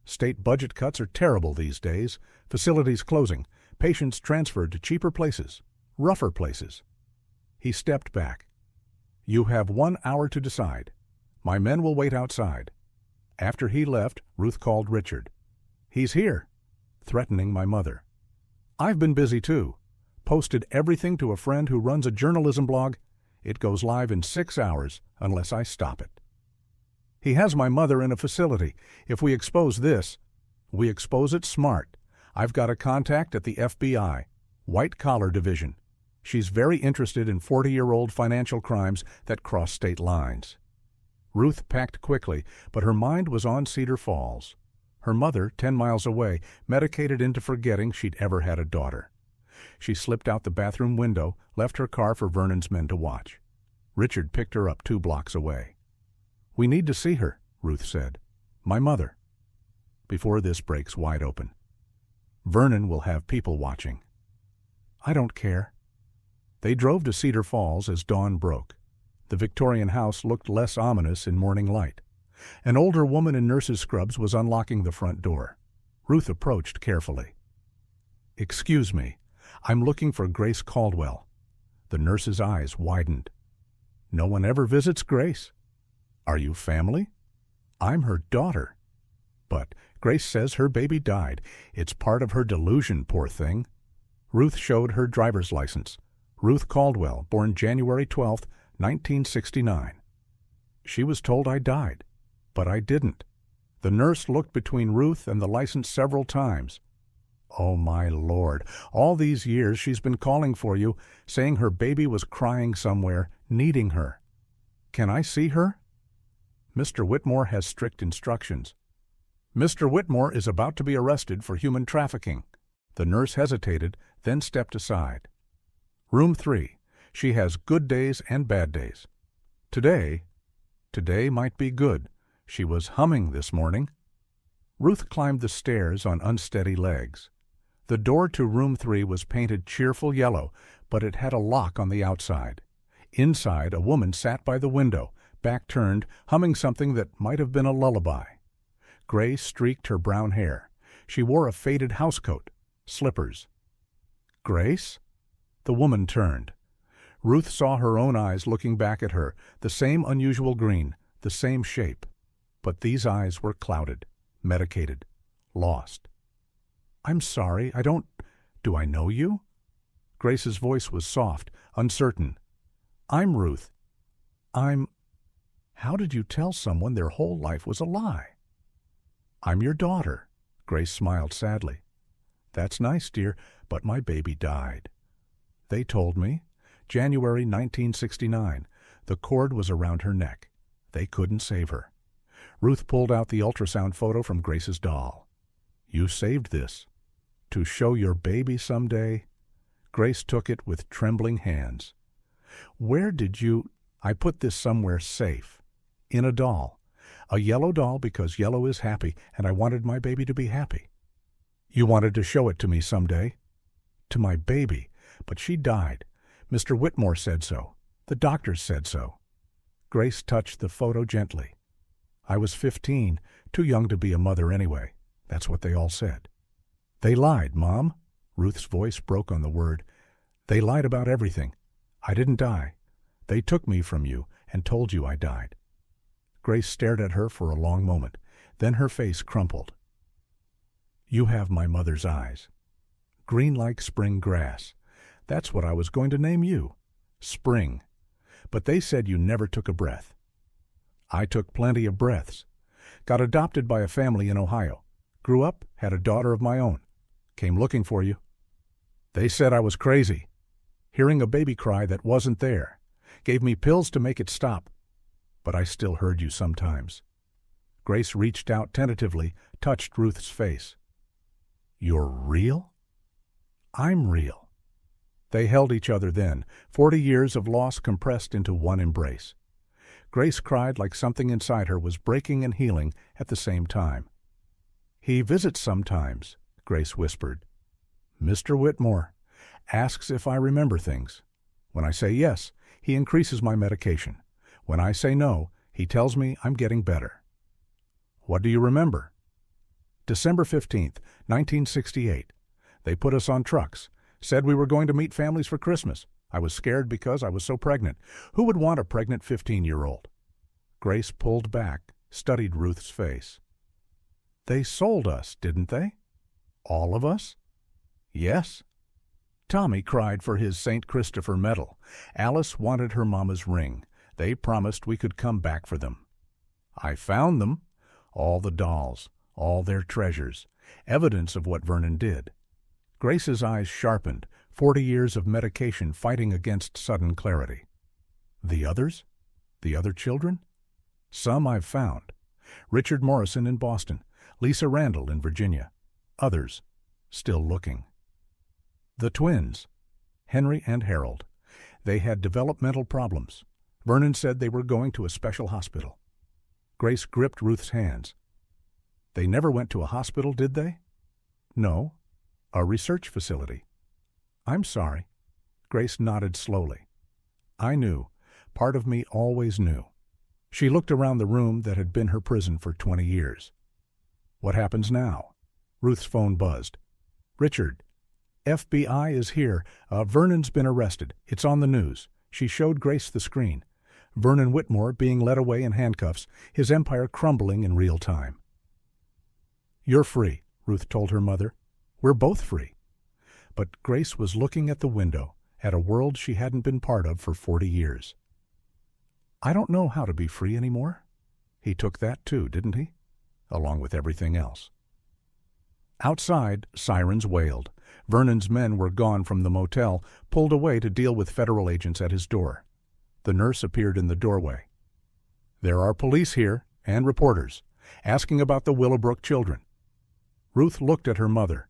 State budget cuts are terrible these days, facilities closing, patients transferred to cheaper places, rougher places. He stepped back. You have 1 hour to decide. My men will wait outside. After he left, Ruth called Richard. He's here, threatening my mother. I've been busy too. Posted everything to a friend who runs a journalism blog. It goes live in 6 hours unless I stop it. He has my mother in a facility. If we expose this, we expose it smart. I've got a contact at the FBI, white-collar division. She's very interested in 40-year-old financial crimes that cross state lines. Ruth packed quickly, but her mind was on Cedar Falls. Her mother, 10 miles away, medicated into forgetting she'd ever had a daughter. She slipped out the bathroom window, left her car for Vernon's men to watch. Richard picked her up 2 blocks away. We need to see her, Ruth said. My mother. Before this breaks wide open. Vernon will have people watching. I don't care. They drove to Cedar Falls as dawn broke. The Victorian house looked less ominous in morning light. An older woman in nurse's scrubs was unlocking the front door. Ruth approached carefully. Excuse me, I'm looking for Grace Caldwell. The nurse's eyes widened. No one ever visits Grace. Are you family? I'm her daughter. But Grace says her baby died. It's part of her delusion, poor thing. Ruth showed her driver's license. Ruth Caldwell, born January 12, 1969. She was told I died, but I didn't. The nurse looked between Ruth and the license several times. Oh, my Lord, all these years she's been calling for you, saying her baby was crying somewhere, needing her. Can I see her? Mr. Whitmore has strict instructions. Mr. Whitmore is about to be arrested for human trafficking. The nurse hesitated, then stepped aside. Room 3. She has good days and bad days. Today might be good. She was humming this morning. Ruth climbed the stairs on unsteady legs. The door to room 3 was painted cheerful yellow, but it had a lock on the outside. Inside, a woman sat by the window, back turned, humming something that might have been a lullaby. Gray streaked her brown hair. She wore a faded housecoat, slippers. Grace? The woman turned. Ruth saw her own eyes looking back at her, the same unusual green, the same shape. But these eyes were clouded, medicated, lost. I'm sorry, do I know you? Grace's voice was soft, uncertain. I'm Ruth. How did you tell someone their whole life was a lie? I'm your daughter. Grace smiled sadly. That's nice, dear, but my baby died. They told me. January 1969. The cord was around her neck. They couldn't save her. Ruth pulled out the ultrasound photo from Grace's doll. You saved this. To show your baby someday? Grace took it with trembling hands. Where did you... I put this somewhere safe. In a doll. A yellow doll because yellow is happy, and I wanted my baby to be happy. You wanted to show it to me someday? To my baby, but she died. Mr. Whitmore said so. The doctors said so. Grace touched the photo gently. I was 15, too young to be a mother anyway. That's what they all said. They lied, Mom. Ruth's voice broke on the word. They lied about everything. I didn't die. They took me from you and told you I died. Grace stared at her for a long moment. Then her face crumpled. You have my mother's eyes. Green like spring grass. That's what I was going to name you. Spring. But they said you never took a breath. I took plenty of breaths. Got adopted by a family in Ohio. Grew up, had a daughter of my own. Came looking for you. They said I was crazy. Hearing a baby cry that wasn't there. Gave me pills to make it stop. But I still heard you sometimes. Grace reached out tentatively, touched Ruth's face. You're real? I'm real. They held each other then, 40 years of loss compressed into one embrace. Grace cried like something inside her was breaking and healing at the same time. He visits sometimes, Grace whispered. Mr. Whitmore asks if I remember things. When I say yes, he increases my medication. When I say no, he tells me I'm getting better. What do you remember? December 15th, 1968. They put us on trucks. Said we were going to meet families for Christmas. I was scared because I was so pregnant. Who would want a pregnant 15-year-old? Grace pulled back, studied Ruth's face. They sold us, didn't they? All of us? Yes. Tommy cried for his St. Christopher medal. Alice wanted her mama's ring. They promised we could come back for them. I found them. All the dolls, all their treasures, evidence of what Vernon did. Grace's eyes sharpened, 40 years of medication fighting against sudden clarity. The others? The other children? Some I've found. Richard Morrison in Boston, Lisa Randall in Virginia. Others, still looking. The twins, Henry and Harold. They had developmental problems. Vernon said they were going to a special hospital. Grace gripped Ruth's hands. They never went to a hospital, did they? No. A research facility. I'm sorry. Grace nodded slowly. I knew. Part of me always knew. She looked around the room that had been her prison for 20 years. What happens now? Ruth's phone buzzed. Richard, FBI is here. Vernon's been arrested. It's on the news. She showed Grace the screen. Vernon Whitmore being led away in handcuffs, his empire crumbling in real time. You're free, Ruth told her mother. We're both free. But Grace was looking at the window, at a world she hadn't been part of for 40 years. I don't know how to be free anymore. He took that too, didn't he? Along with everything else. Outside, sirens wailed. Vernon's men were gone from the motel, pulled away to deal with federal agents at his door. The nurse appeared in the doorway. There are police here, and reporters, asking about the Willowbrook children. Ruth looked at her mother.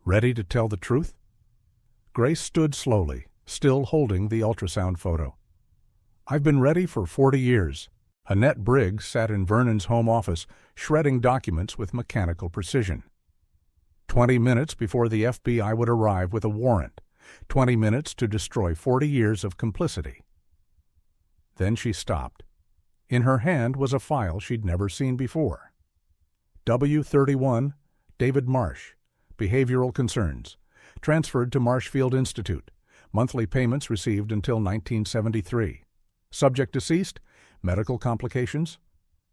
Ready to tell the truth? Grace stood slowly, still holding the ultrasound photo. I've been ready for 40 years. Annette Briggs sat in Vernon's home office, shredding documents with mechanical precision. 20 minutes before the FBI would arrive with a warrant. 20 minutes to destroy 40 years of complicity. Then she stopped. In her hand was a file she'd never seen before. W31, David Marsh, Behavioral Concerns, transferred to Marshfield Institute, monthly payments received until 1973. Subject deceased, medical complications,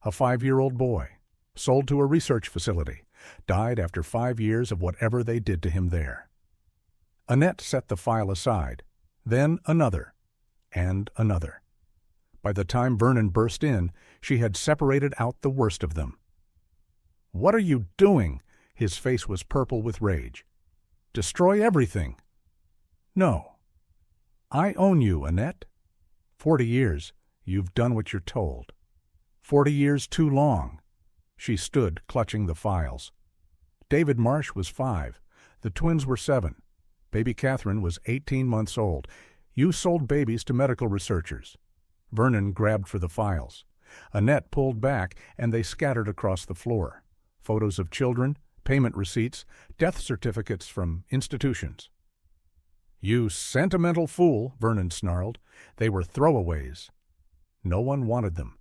a 5-year-old boy, sold to a research facility, died after 5 years of whatever they did to him there. Annette set the file aside, then another, and another. By the time Vernon burst in, she had separated out the worst of them. What are you doing? His face was purple with rage. Destroy everything. No. I own you, Annette. 40 years, you've done what you're told. 40 years too long. She stood, clutching the files. David Marsh was 5. The twins were 7. Baby Catherine was 18 months old. You sold babies to medical researchers. Vernon grabbed for the files. Annette pulled back, and they scattered across the floor. Photos of children, payment receipts, death certificates from institutions. "You sentimental fool," Vernon snarled. "They were throwaways. No one wanted them."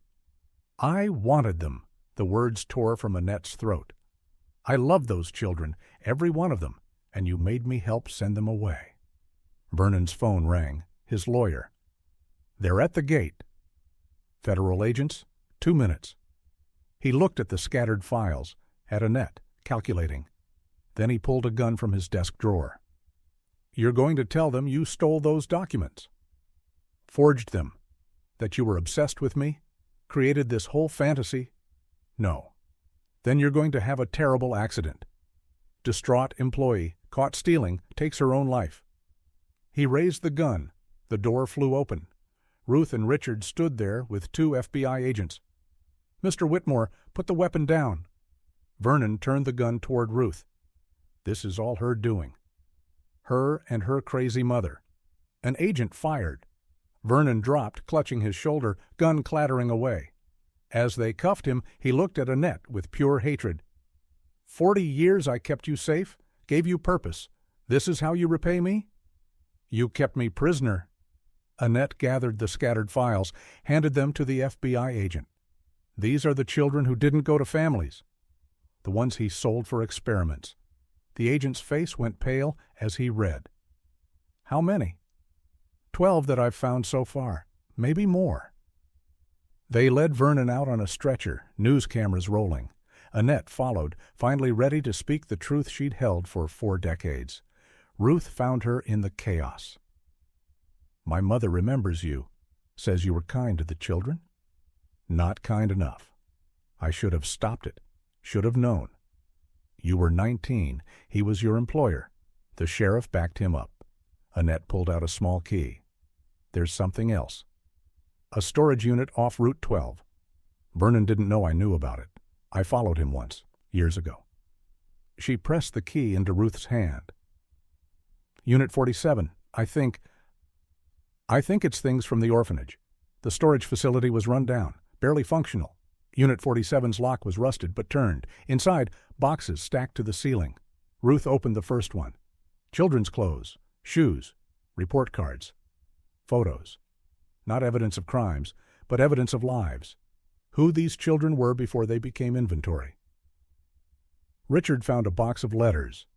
"I wanted them," the words tore from Annette's throat. "I loved those children, every one of them, and you made me help send them away." Vernon's phone rang. His lawyer. "They're at the gate." "Federal agents? 2 minutes." He looked at the scattered files, at Annette, calculating. Then he pulled a gun from his desk drawer. "You're going to tell them you stole those documents, forged them, that you were obsessed with me, created this whole fantasy? No. Then you're going to have a terrible accident. Distraught employee, caught stealing, takes her own life." He raised the gun. The door flew open. Ruth and Richard stood there with 2 FBI agents. "Mr. Whitmore, put the weapon down." Vernon turned the gun toward Ruth. "This is all her doing. Her and her crazy mother." An agent fired. Vernon dropped, clutching his shoulder, gun clattering away. As they cuffed him, he looked at Annette with pure hatred. 40 years I kept you safe, gave you purpose. This is how you repay me? You kept me prisoner." Annette gathered the scattered files, handed them to the FBI agent. "These are the children who didn't go to families. The ones he sold for experiments." The agent's face went pale as he read. "How many?" 12 that I've found so far. Maybe more." They led Vernon out on a stretcher, news cameras rolling. Annette followed, finally ready to speak the truth she'd held for 4 decades. Ruth found her in the chaos. "My mother remembers you, says you were kind to the children." "Not kind enough. I should have stopped it, should have known. You were 19. He was your employer. The sheriff backed him up." Annette pulled out a small key. "There's something else. A storage unit off Route 12. Vernon didn't know I knew about it. I followed him once, years ago." She pressed the key into Ruth's hand. "Unit 47, I think it's things from the orphanage. The storage facility was run down, barely functional. Unit 47's lock was rusted but turned. Inside, boxes stacked to the ceiling." Ruth opened the first one. "Children's clothes, shoes, report cards, photos. Not evidence of crimes, but evidence of lives. Who these children were before they became inventory." Richard found a box of letters.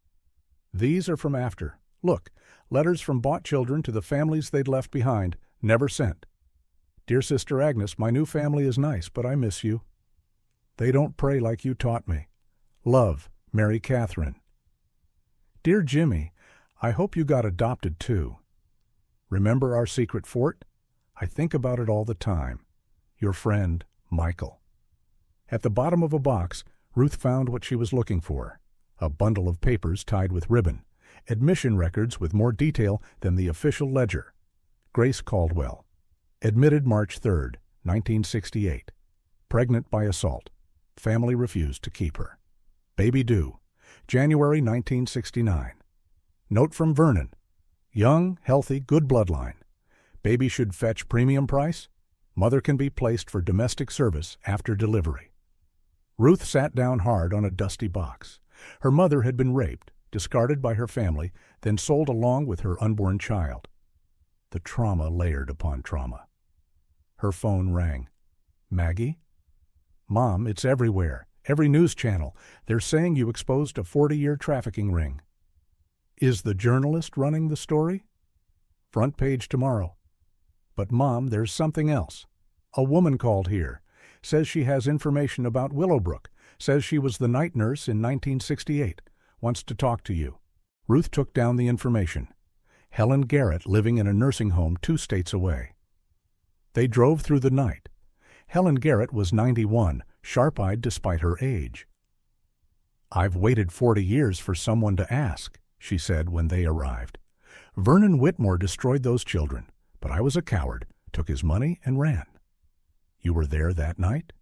"These are from after. Look, letters from bought children to the families they'd left behind, never sent. Dear Sister Agnes, my new family is nice, but I miss you. They don't pray like you taught me. Love, Mary Catherine. Dear Jimmy, I hope you got adopted too. Remember our secret fort? I think about it all the time. Your friend, Michael." At the bottom of a box, Ruth found what she was looking for: a bundle of papers tied with ribbon, admission records with more detail than the official ledger. Grace Caldwell. Admitted March 3, 1968. Pregnant by assault. Family refused to keep her. Baby due. January 1969. Note from Vernon. Young, healthy, good bloodline. Baby should fetch premium price. Mother can be placed for domestic service after delivery. Ruth sat down hard on a dusty box. Her mother had been raped, discarded by her family, then sold along with her unborn child. The trauma layered upon trauma. Her phone rang. "Maggie?" "Mom, it's everywhere. Every news channel. They're saying you exposed a 40-year trafficking ring." "Is the journalist running the story?" "Front page tomorrow." "But Mom, there's something else. A woman called here. Says she has information about Willowbrook. Says she was the night nurse in 1968. Wants to talk to you." Ruth took down the information. Helen Garrett living in a nursing home 2 states away. They drove through the night. Helen Garrett was 91, sharp-eyed despite her age. "I've waited 40 years for someone to ask," she said when they arrived. "Vernon Whitmore destroyed those children, but I was a coward, took his money and ran." "You were there that night?"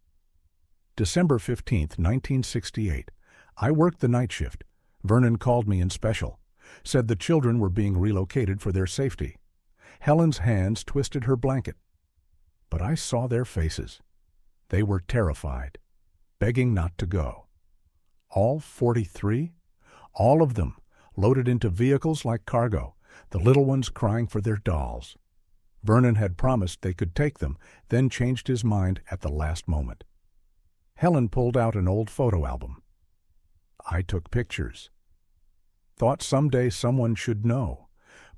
December 15, 1968. I worked the night shift. Vernon called me in special. Said the children were being relocated for their safety. Helen's hands twisted her blanket. But I saw their faces. They were terrified, begging not to go. All 43? All of them, loaded into vehicles like cargo, The little ones crying for their dolls. Vernon had promised they could take them, then changed his mind at the last moment. Helen pulled out an old photo album. I took pictures. Thought someday someone should know.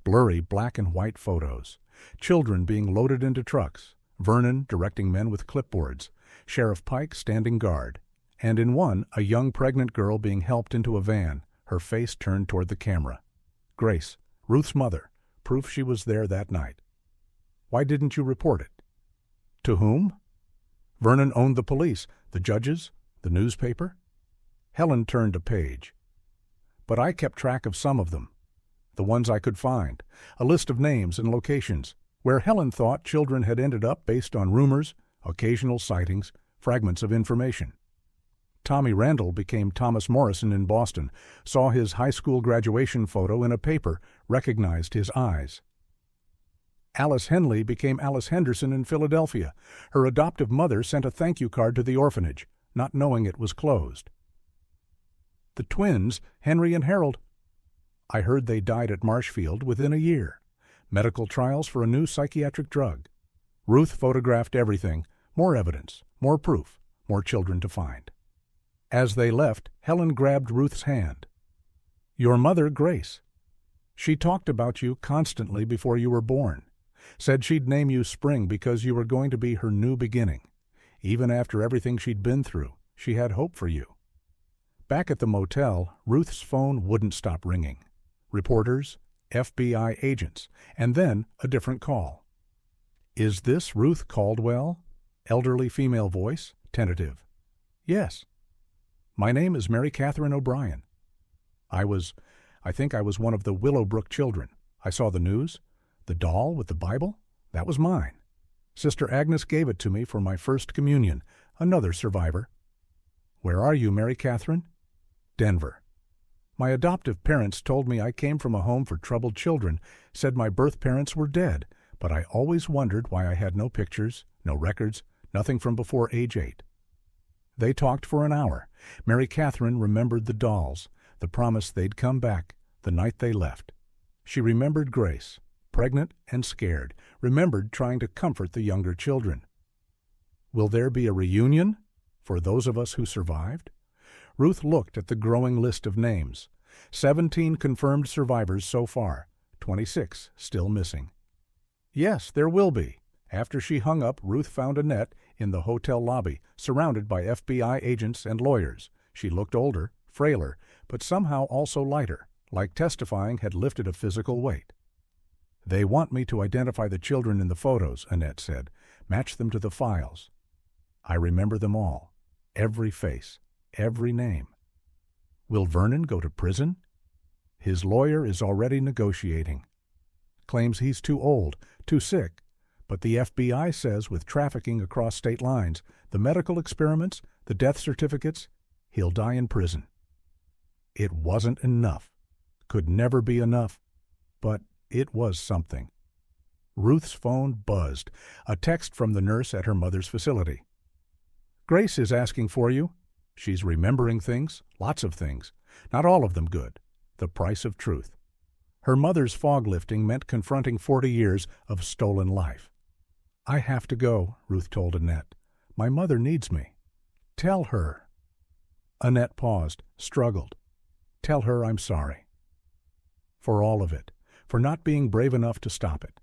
Blurry black and white photos. Children being loaded into trucks. Vernon directing men with clipboards. Sheriff Pike standing guard. And in one, a young pregnant girl being helped into a van, her face turned toward the camera. Grace, Ruth's mother, proof she was there that night. Why didn't you report it? To whom? Vernon owned the police, the judges, the newspaper. Helen turned a page. But I kept track of some of them. The ones I could find, a list of names and locations, where Helen thought children had ended up based on rumors, occasional sightings, fragments of information. Tommy Randall became Thomas Morrison in Boston, saw his high school graduation photo in a paper, recognized his eyes. Alice Henley became Alice Henderson in Philadelphia. Her adoptive mother sent a thank you card to the orphanage, not knowing it was closed. The twins, Henry and Harold. I heard they died at Marshfield within a year. Medical trials for a new psychiatric drug. Ruth photographed everything, more evidence, more proof, more children to find. As they left, Helen grabbed Ruth's hand. Your mother, Grace. She talked about you constantly before you were born. Said she'd name you Spring because you were going to be her new beginning. Even after everything she'd been through, she had hope for you. Back at the motel, Ruth's phone wouldn't stop ringing. Reporters, FBI agents, and then a different call. Is this Ruth Caldwell? Elderly female voice, tentative. Yes. My name is Mary Catherine O'Brien. I think I was one of the Willowbrook children. I saw the news. The doll with the Bible? That was mine. Sister Agnes gave it to me for my first communion, another survivor. Where are you, Mary Catherine? Denver. My adoptive parents told me I came from a home for troubled children, said my birth parents were dead, but I always wondered why I had no pictures, no records, nothing from before age 8. They talked for an hour. Mary Catherine remembered the dolls, the promise they'd come back the night they left. She remembered Grace, pregnant and scared, remembered trying to comfort the younger children. Will there be a reunion for those of us who survived? Ruth looked at the growing list of names. 17 confirmed survivors so far, 26 still missing. Yes, there will be. After she hung up, Ruth found Annette in the hotel lobby, surrounded by FBI agents and lawyers. She looked older, frailer, but somehow also lighter, like testifying had lifted a physical weight. They want me to identify the children in the photos, Annette said. Match them to the files. I remember them all. Every face. Every name. Will Vernon go to prison? His lawyer is already negotiating. Claims he's too old, too sick. But the FBI says with trafficking across state lines, the medical experiments, the death certificates, he'll die in prison. It wasn't enough. Could never be enough. But it was something. Ruth's phone buzzed, a text from the nurse at her mother's facility. Grace is asking for you. She's remembering things, lots of things, not all of them good. The price of truth. Her mother's fog lifting meant confronting 40 years of stolen life. I have to go, Ruth told Annette. My mother needs me. Tell her. Annette paused, struggled. Tell her I'm sorry. For all of it, for not being brave enough to stop it.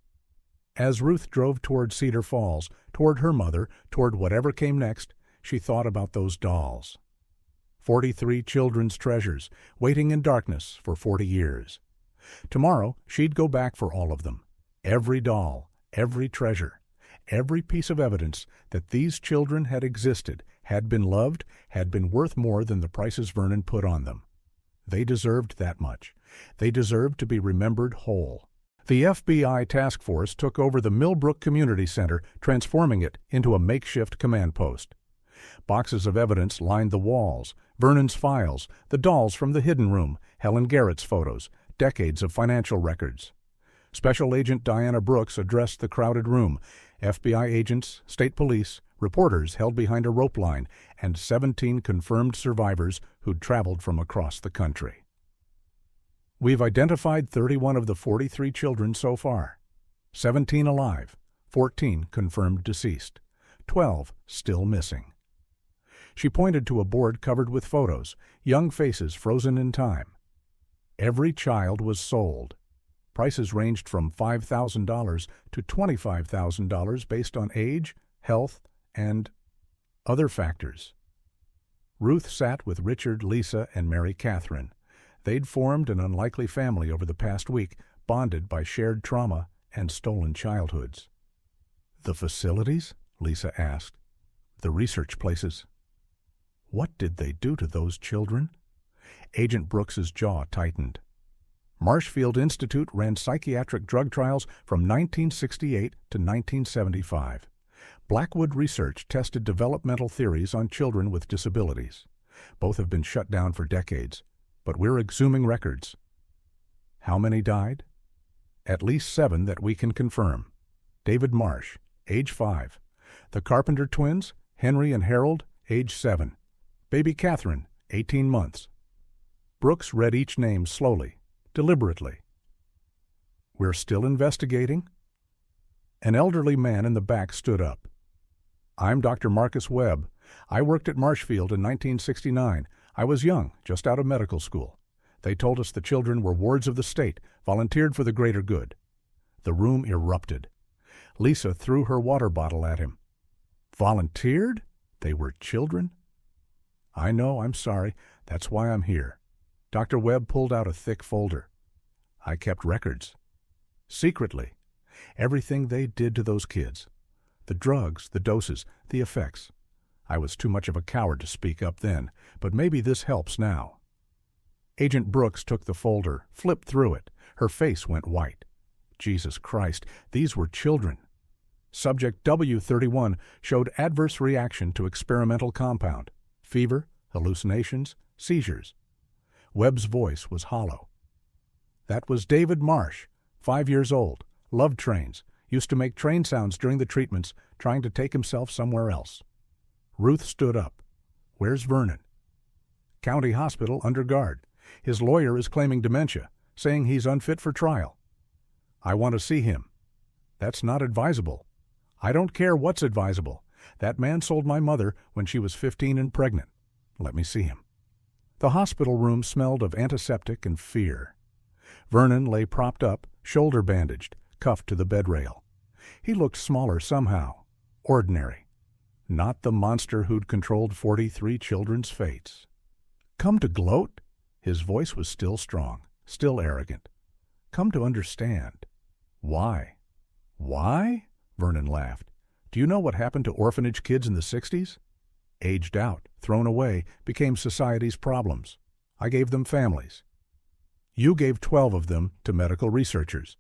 As Ruth drove toward Cedar Falls, toward her mother, toward whatever came next, she thought about those dolls. 43 children's treasures, waiting in darkness for 40 years. Tomorrow, she'd go back for all of them. Every doll, every treasure, every piece of evidence that these children had existed, had been loved, had been worth more than the prices Vernon put on them. They deserved that much. They deserved to be remembered whole. The FBI task force took over the Millbrook Community Center, transforming it into a makeshift command post. Boxes of evidence lined the walls, Vernon's files, the dolls from the hidden room, Helen Garrett's photos, decades of financial records. Special Agent Diana Brooks addressed the crowded room. FBI agents, state police, reporters held behind a rope line, and 17 confirmed survivors who'd traveled from across the country. We've identified 31 of the 43 children so far. 17 alive, 14 confirmed deceased, 12 still missing. She pointed to a board covered with photos, young faces frozen in time. Every child was sold. Prices ranged from $5,000 to $25,000 based on age, health, and other factors. Ruth sat with Richard, Lisa, and Mary Catherine. They'd formed an unlikely family over the past week, bonded by shared trauma and stolen childhoods. The facilities? Lisa asked. The research places. What did they do to those children? Agent Brooks's jaw tightened. Marshfield Institute ran psychiatric drug trials from 1968 to 1975. Blackwood Research tested developmental theories on children with disabilities. Both have been shut down for decades, but we're exhuming records. How many died? At least 7 that we can confirm. David Marsh, age 5. The Carpenter twins, Henry and Harold, age 7. Baby Catherine, 18 months. Brooks read each name slowly, deliberately. We're still investigating? An elderly man in the back stood up. I'm Dr. Marcus Webb. I worked at Marshfield in 1969. I was young, just out of medical school. They told us the children were wards of the state, volunteered for the greater good. The room erupted. Lisa threw her water bottle at him. Volunteered? They were children? I know, I'm sorry. That's why I'm here. Dr. Webb pulled out a thick folder. I kept records. Secretly. Everything they did to those kids. The drugs, the doses, the effects. I was too much of a coward to speak up then, but maybe this helps now. Agent Brooks took the folder, flipped through it. Her face went white. Jesus Christ, these were children. Subject W31 showed adverse reaction to experimental compound. Fever, hallucinations, seizures. Webb's voice was hollow. That was David Marsh, 5 years old, loved trains, used to make train sounds during the treatments, trying to take himself somewhere else. Ruth stood up. Where's Vernon? County Hospital under guard. His lawyer is claiming dementia, saying he's unfit for trial. I want to see him. That's not advisable. I don't care what's advisable. That man sold my mother when she was 15 and pregnant. Let me see him. The hospital room smelled of antiseptic and fear. Vernon lay propped up, shoulder bandaged, cuffed to the bed rail. He looked smaller somehow, ordinary. Not the monster who'd controlled 43 children's fates. Come to gloat? His voice was still strong, still arrogant. Come to understand. Why? Why? Vernon laughed. Do you know what happened to orphanage kids in the 60s? Aged out, thrown away, became society's problems. I gave them families. You gave 12 of them to medical researchers.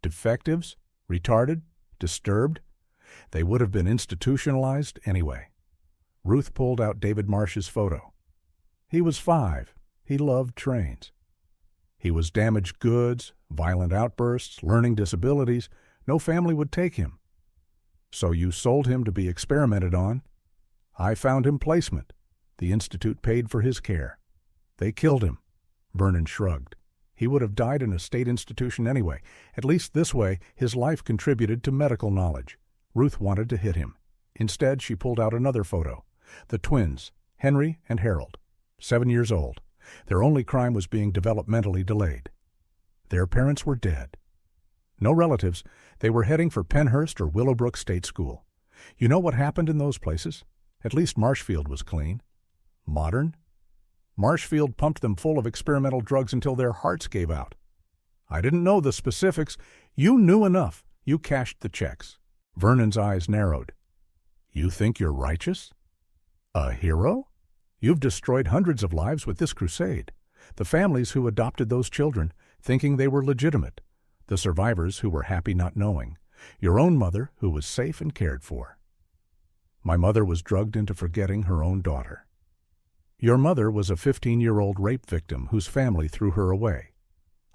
Defectives? Retarded? Disturbed? They would have been institutionalized anyway. Ruth pulled out David Marsh's photo. He was 5. He loved trains. He was damaged goods, violent outbursts, learning disabilities. No family would take him. So you sold him to be experimented on. I found him placement. The institute paid for his care. They killed him. Vernon shrugged. He would have died in a state institution anyway. At least this way, his life contributed to medical knowledge. Ruth wanted to hit him. Instead, she pulled out another photo. The twins, Henry and Harold, 7 years old. Their only crime was being developmentally delayed. Their parents were dead. No relatives. They were heading for Penhurst or Willowbrook State School. You know what happened in those places? At least Marshfield was clean. Modern? Marshfield pumped them full of experimental drugs until their hearts gave out. I didn't know the specifics. You knew enough. You cashed the checks. Vernon's eyes narrowed. You think you're righteous? A hero? You've destroyed hundreds of lives with this crusade. The families who adopted those children, thinking they were legitimate. The survivors who were happy not knowing. Your own mother who was safe and cared for. My mother was drugged into forgetting her own daughter. Your mother was a 15-year-old rape victim whose family threw her away.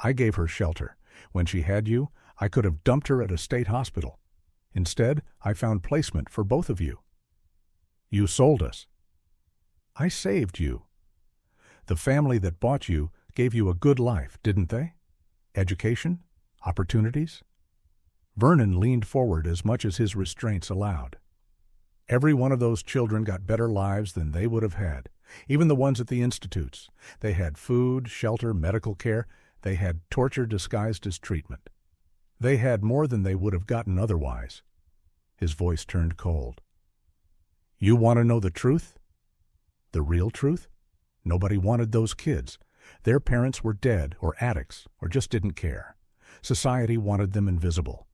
I gave her shelter. When she had you, I could have dumped her at a state hospital. Instead, I found placement for both of you. You sold us. I saved you. The family that bought you gave you a good life, didn't they? Education? Opportunities? Vernon leaned forward as much as his restraints allowed. Every one of those children got better lives than they would have had, even the ones at the institutes. They had food, shelter, medical care. They had torture disguised as treatment. They had more than they would have gotten otherwise. His voice turned cold. You want to know the truth? The real truth? Nobody wanted those kids. Their parents were dead or addicts or just didn't care. Society wanted them invisible.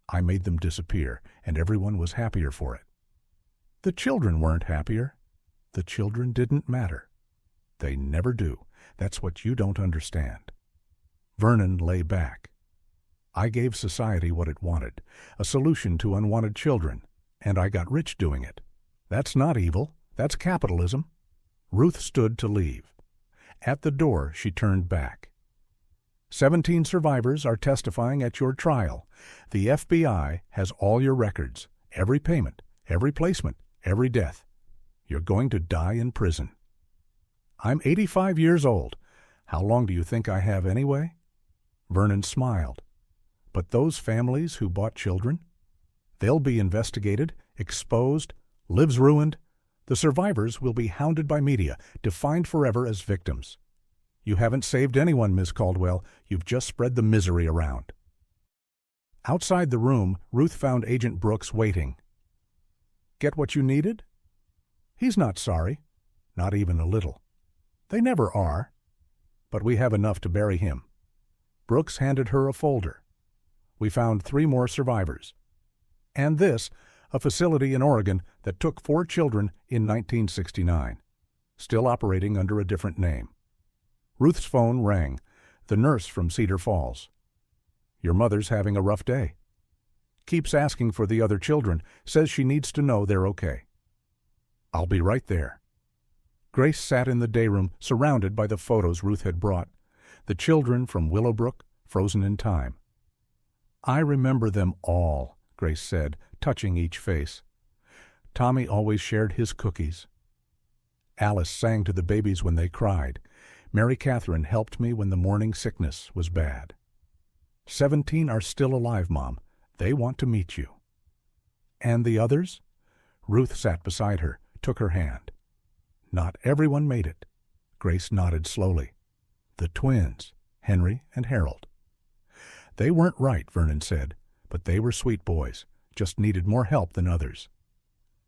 I made them disappear, and everyone was happier for it. The children weren't happier. The children didn't matter. They never do. That's what you don't understand. Vernon lay back. I gave society what it wanted, a solution to unwanted children, and I got rich doing it. That's not evil. That's capitalism. Ruth stood to leave. At the door, she turned back. 17 survivors are testifying at your trial. The FBI has all your records, every payment, every placement, every death. You're going to die in prison. I'm 85 years old. How long do you think I have anyway? Vernon smiled. But those families who bought children? They'll be investigated, exposed, lives ruined. The survivors will be hounded by media, defined forever as victims. You haven't saved anyone, Miss Caldwell. You've just spread the misery around. Outside the room, Ruth found Agent Brooks waiting. Get what you needed? He's not sorry. Not even a little. They never are. But we have enough to bury him. Brooks handed her a folder. We found 3 more survivors. And this, a facility in Oregon that took 4 children in 1969, still operating under a different name. Ruth's phone rang, the nurse from Cedar Falls. Your mother's having a rough day. Keeps asking for the other children, says she needs to know they're okay. I'll be right there. Grace sat in the day room, surrounded by the photos Ruth had brought, the children from Willowbrook, frozen in time. I remember them all, Grace said, touching each face. Tommy always shared his cookies. Alice sang to the babies when they cried. Mary Catherine helped me when the morning sickness was bad. 17 are still alive, Mom. They want to meet you. And the others? Ruth sat beside her, took her hand. Not everyone made it. Grace nodded slowly. The twins, Henry and Harold. They weren't right, Vernon said, but they were sweet boys, just needed more help than others.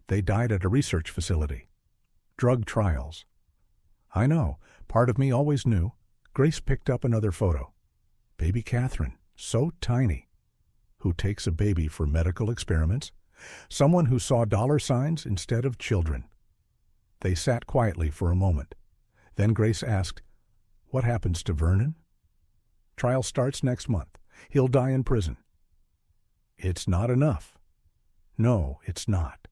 They died at a research facility. Drug trials. I know, part of me always knew. Grace picked up another photo. Baby Catherine, so tiny. Who takes a baby for medical experiments? Someone who saw dollar signs instead of children. They sat quietly for a moment. Then Grace asked, What happens to Vernon? Trial starts next month. He'll die in prison. It's not enough. No, it's not.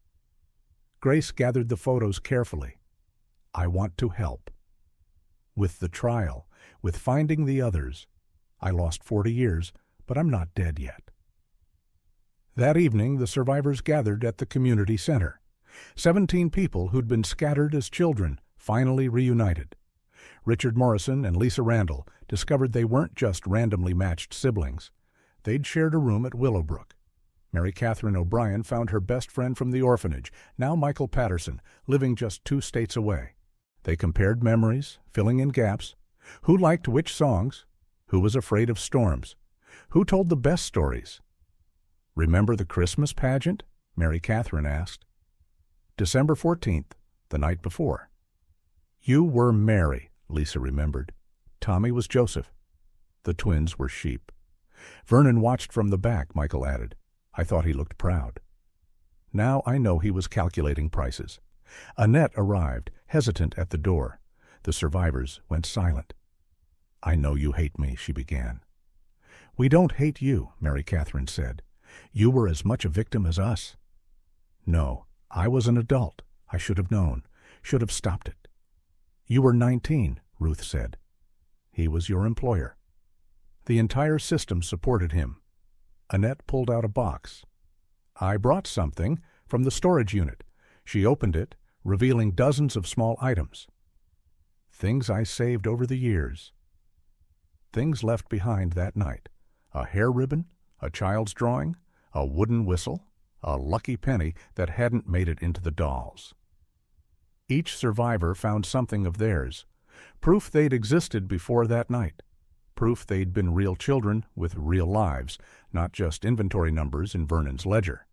Grace gathered the photos carefully. I want to help. With the trial, with finding the others, I lost 40 years, but I'm not dead yet. That evening, the survivors gathered at the community center. 17 people who'd been scattered as children finally reunited. Richard Morrison and Lisa Randall discovered they weren't just randomly matched siblings. They'd shared a room at Willowbrook. Mary Catherine O'Brien found her best friend from the orphanage, now Michael Patterson, living just 2 states away. They compared memories, filling in gaps. Who liked which songs? Who was afraid of storms? Who told the best stories? Remember the Christmas pageant? Mary Catherine asked. December 14th, the night before. You were Mary, Lisa remembered. Tommy was Joseph. The twins were sheep. Vernon watched from the back, Michael added. I thought he looked proud. Now I know he was calculating prices. Annette arrived, hesitant at the door. The survivors went silent. I know you hate me, she began. We don't hate you, Mary Catherine said. You were as much a victim as us. No, I was an adult. I should have known, should have stopped it. You were 19, Ruth said. He was your employer. The entire system supported him. Annette pulled out a box. I brought something from the storage unit. She opened it, revealing dozens of small items. Things I saved over the years. Things left behind that night: a hair ribbon, a child's drawing, a wooden whistle, a lucky penny that hadn't made it into the dolls. Each survivor found something of theirs, proof they'd existed before that night, proof they'd been real children with real lives, not just inventory numbers in Vernon's ledger.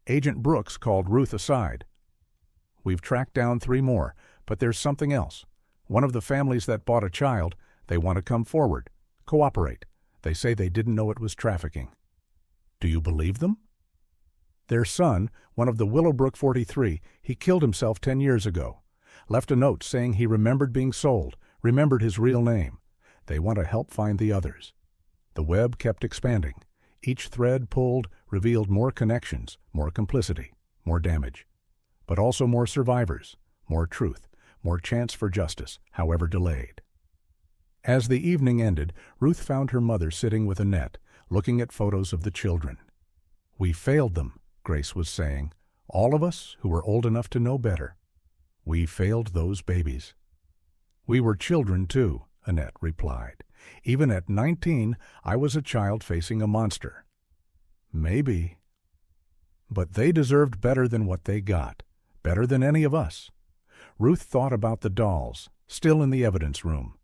Agent Brooks called Ruth aside. "We've tracked down 3 more, but there's something else. One of the families that bought a child, they want to come forward, cooperate. They say they didn't know it was trafficking." "Do you believe them?" "Their son, one of the Willowbrook 43, he killed himself 10 years ago. Left a note saying he remembered being sold, remembered his real name. They want to help find the others." The web kept expanding. Each thread pulled revealed more connections, more complicity, more damage. But also more survivors, more truth, more chance for justice, however delayed. As the evening ended, Ruth found her mother sitting with Annette, looking at photos of the children. "We failed them," Grace was saying. "All of us who were old enough to know better. We failed those babies." "We were children, too," Annette replied. "Even at 19, I was a child facing a monster." "Maybe." "But they deserved better than what they got, better than any of us." Ruth thought about the dolls, still in the evidence room.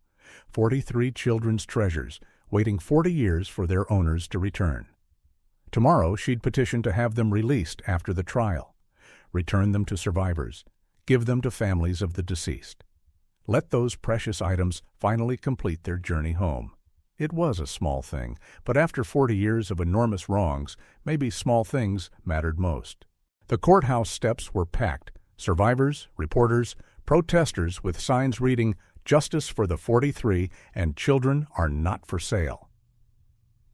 43 children's treasures, waiting 40 years for their owners to return. Tomorrow she'd petition to have them released after the trial, return them to survivors, give them to families of the deceased. Let those precious items finally complete their journey home. It was a small thing, but after 40 years of enormous wrongs, maybe small things mattered most. The courthouse steps were packed. Survivors, reporters, protesters with signs reading, "Justice for the 43 and children are not for sale."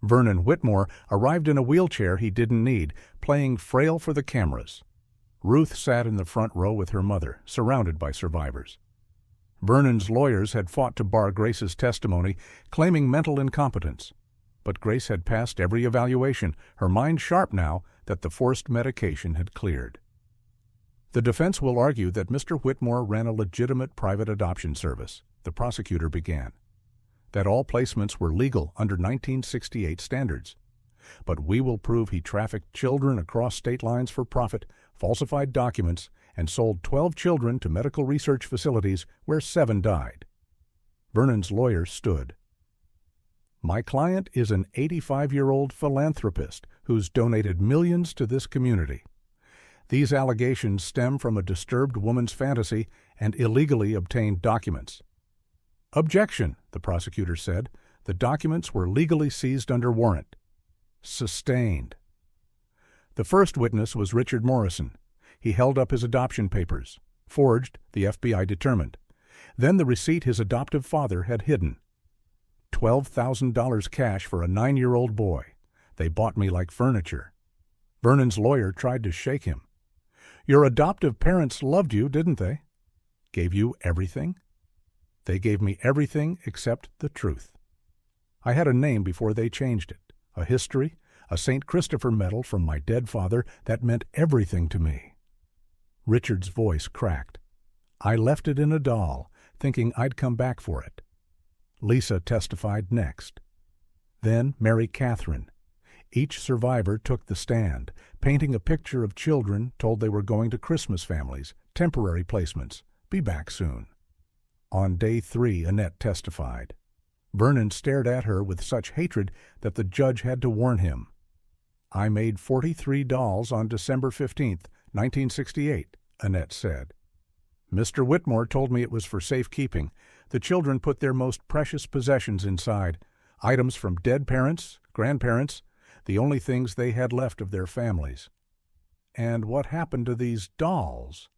Vernon Whitmore arrived in a wheelchair he didn't need, playing frail for the cameras. Ruth sat in the front row with her mother, surrounded by survivors. Vernon's lawyers had fought to bar Grace's testimony, claiming mental incompetence. But Grace had passed every evaluation, her mind sharp now that the forced medication had cleared. "The defense will argue that Mr. Whitmore ran a legitimate private adoption service," the prosecutor began. "That all placements were legal under 1968 standards. But we will prove he trafficked children across state lines for profit, falsified documents, and sold 12 children to medical research facilities where 7 died." Vernon's lawyer stood. "My client is an 85-year-old philanthropist who's donated millions to this community. These allegations stem from a disturbed woman's fantasy and illegally obtained documents." "Objection," the prosecutor said. "The documents were legally seized under warrant." Sustained. The first witness was Richard Morrison. He held up his adoption papers. Forged, the FBI determined. Then the receipt his adoptive father had hidden. $12,000 cash for a 9-year-old boy. They bought me like furniture. Vernon's lawyer tried to shake him. "Your adoptive parents loved you, didn't they? Gave you everything?" "They gave me everything except the truth. I had a name before they changed it, a history, a St. Christopher medal from my dead father that meant everything to me." Richard's voice cracked. "I left it in a doll, thinking I'd come back for it." Lisa testified next. Then Mary Catherine. Each survivor took the stand, painting a picture of children told they were going to Christmas families, temporary placements, be back soon. On day 3, Annette testified. Vernon stared at her with such hatred that the judge had to warn him. "I made 43 dolls on December 15th, 1968, Annette said. "Mr. Whitmore told me it was for safekeeping. The children put their most precious possessions inside, items from dead parents, grandparents, the only things they had left of their families." "And what happened to these dolls?"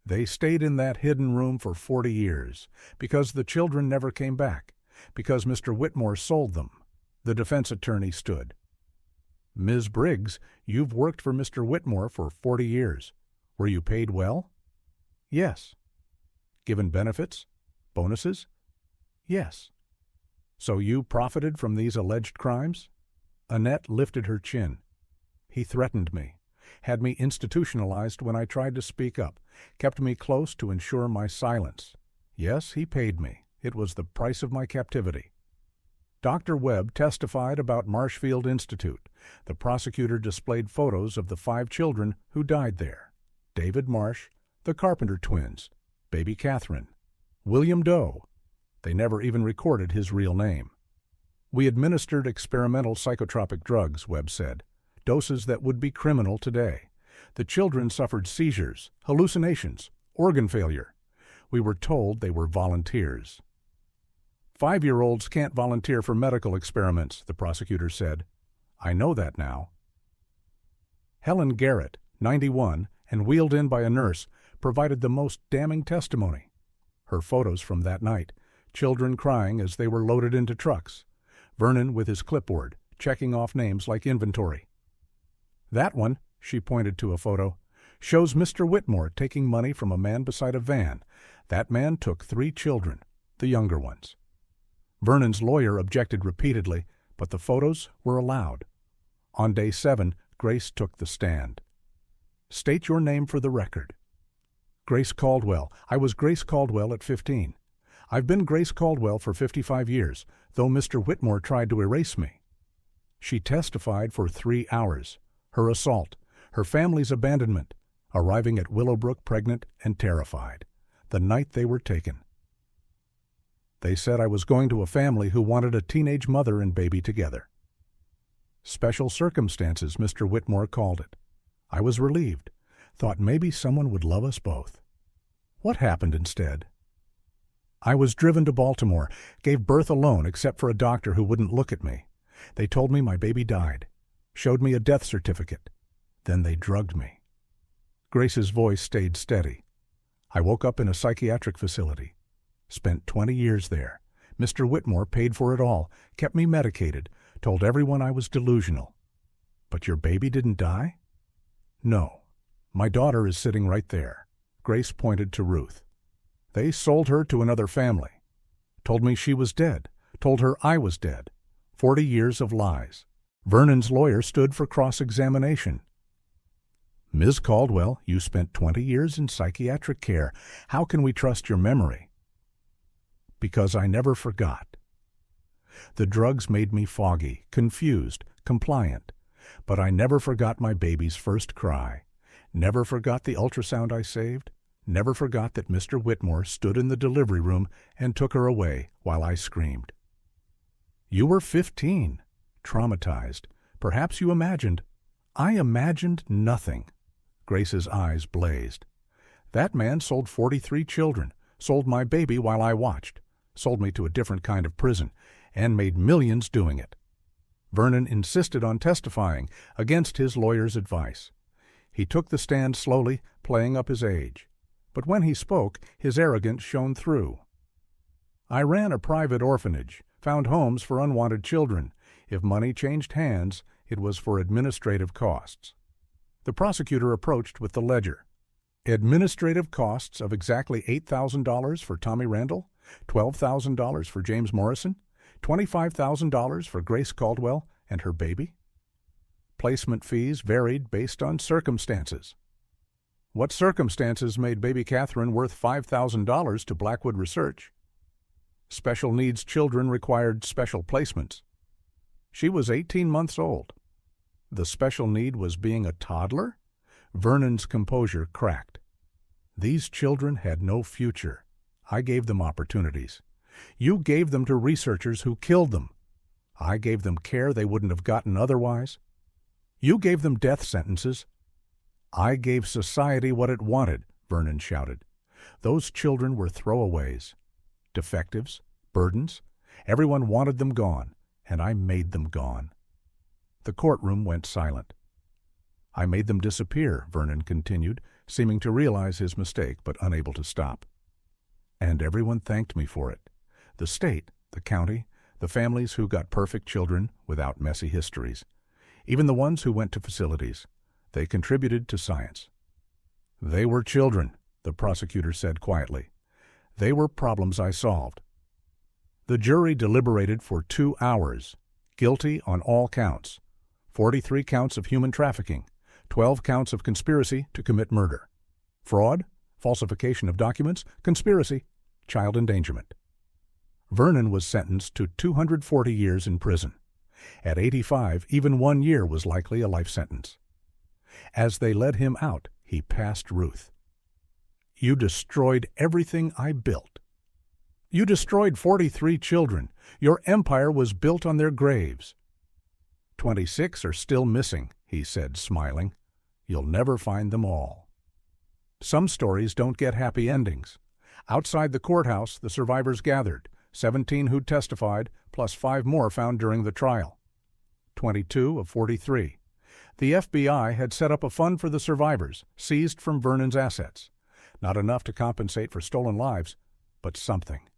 "They stayed in that hidden room for 40 years, because the children never came back, because Mr. Whitmore sold them." The defense attorney stood. "Ms. Briggs, you've worked for Mr. Whitmore for 40 years. Were you paid well?" "Yes." "Given benefits? Bonuses?" "Yes." "So you profited from these alleged crimes?" Annette lifted her chin. "He threatened me, had me institutionalized when I tried to speak up, kept me close to ensure my silence. Yes, he paid me. It was the price of my captivity." Dr. Webb testified about Marshfield Institute. The prosecutor displayed photos of the 5 children who died there: David Marsh, the Carpenter twins, baby Catherine, William Doe. They never even recorded his real name. "We administered experimental psychotropic drugs," Webb said, "doses that would be criminal today. The children suffered seizures, hallucinations, organ failure. We were told they were volunteers." 5-year-olds can't volunteer for medical experiments, the prosecutor said. "I know that now." Helen Garrett, 91, and wheeled in by a nurse, provided the most damning testimony. Her photos from that night: children crying as they were loaded into trucks, Vernon with his clipboard, checking off names like inventory. "That one," she pointed to a photo, "shows Mr. Whitmore taking money from a man beside a van. That man took 3 children, the younger ones." Vernon's lawyer objected repeatedly, but the photos were allowed. On day 7, Grace took the stand. "State your name for the record." "Grace Caldwell. I was Grace Caldwell at 15. I've been Grace Caldwell for 55 years, though Mr. Whitmore tried to erase me." She testified for 3 hours. Her assault, her family's abandonment, arriving at Willowbrook pregnant and terrified, the night they were taken. "They said I was going to a family who wanted a teenage mother and baby together. Special circumstances, Mr. Whitmore called it. I was relieved, thought maybe someone would love us both. What happened instead? I was driven to Baltimore, gave birth alone except for a doctor who wouldn't look at me. They told me my baby died, showed me a death certificate. Then they drugged me." Grace's voice stayed steady. "I woke up in a psychiatric facility. Spent 20 years there. Mr. Whitmore paid for it all, kept me medicated, told everyone I was delusional. But your baby didn't die?" "No. My daughter is sitting right there." Grace pointed to Ruth. "They sold her to another family. Told me she was dead. Told her I was dead. 40 years of lies." Vernon's lawyer stood for cross-examination. "Ms. Caldwell, you spent 20 years in psychiatric care. How can we trust your memory?" "Because I never forgot. The drugs made me foggy, confused, compliant. But I never forgot my baby's first cry. Never forgot the ultrasound I saved. Never forgot that Mr. Whitmore stood in the delivery room and took her away while I screamed." "You were 15, traumatized. Perhaps you imagined." "I imagined nothing." Grace's eyes blazed. "That man sold 43 children, sold my baby while I watched, sold me to a different kind of prison, and made millions doing it." Vernon insisted on testifying against his lawyer's advice. He took the stand slowly, playing up his age. But when he spoke, his arrogance shone through. "I ran a private orphanage, found homes for unwanted children. If money changed hands, it was for administrative costs." The prosecutor approached with the ledger. "Administrative costs of exactly $8,000 for Tommy Randall, $12,000 for James Morrison, $25,000 for Grace Caldwell and her baby. Placement fees varied based on circumstances." "What circumstances made baby Catherine worth $5,000 to Blackwood Research?" "Special needs children required special placements." "She was 18 months old." "The special need was being a toddler?" Vernon's composure cracked. "These children had no future. I gave them opportunities. You gave them to researchers who killed them. I gave them care they wouldn't have gotten otherwise. You gave them death sentences." "I gave society what it wanted," Vernon shouted. "Those children were throwaways, defectives, burdens. Everyone wanted them gone, and I made them gone." The courtroom went silent. "I made them disappear," Vernon continued, seeming to realize his mistake but unable to stop. "And everyone thanked me for it. The state, the county, the families who got perfect children without messy histories. Even the ones who went to facilities. They contributed to science." "They were children," the prosecutor said quietly. "They were problems I solved." The jury deliberated for 2 hours. Guilty on all counts. 43 counts of human trafficking, 12 counts of conspiracy to commit murder. Fraud, falsification of documents, conspiracy, child endangerment. Vernon was sentenced to 240 years in prison. At 85, even 1 year was likely a life sentence. As they led him out, he passed Ruth. "You destroyed everything I built. You destroyed 43 children. Your empire was built on their graves." 26 are still missing, he said, smiling. "You'll never find them all." Some stories don't get happy endings. Outside the courthouse, the survivors gathered, 17 who testified, plus 5 more found during the trial. 22 of 43. The FBI had set up a fund for the survivors, seized from Vernon's assets. Not enough to compensate for stolen lives, but something.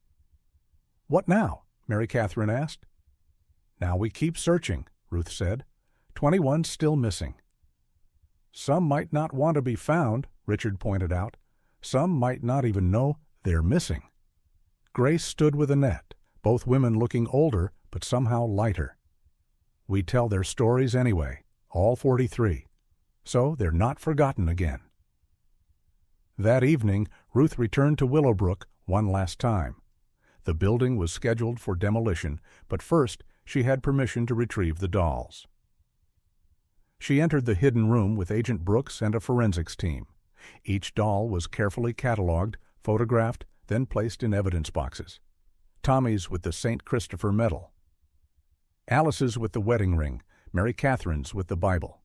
"What now?" Mary Catherine asked. "Now we keep searching," Ruth said. 21 still missing. "Some might not want to be found," Richard pointed out. "Some might not even know they're missing." Grace stood with Annette, both women looking older but somehow lighter. "We tell their stories anyway, all 43, so they're not forgotten again." That evening, Ruth returned to Willowbrook one last time. The building was scheduled for demolition, but first she had permission to retrieve the dolls. She entered the hidden room with Agent Brooks and a forensics team. Each doll was carefully cataloged, photographed, then placed in evidence boxes. Tommy's with the St. Christopher medal. Alice's with the wedding ring, Mary Catherine's with the Bible,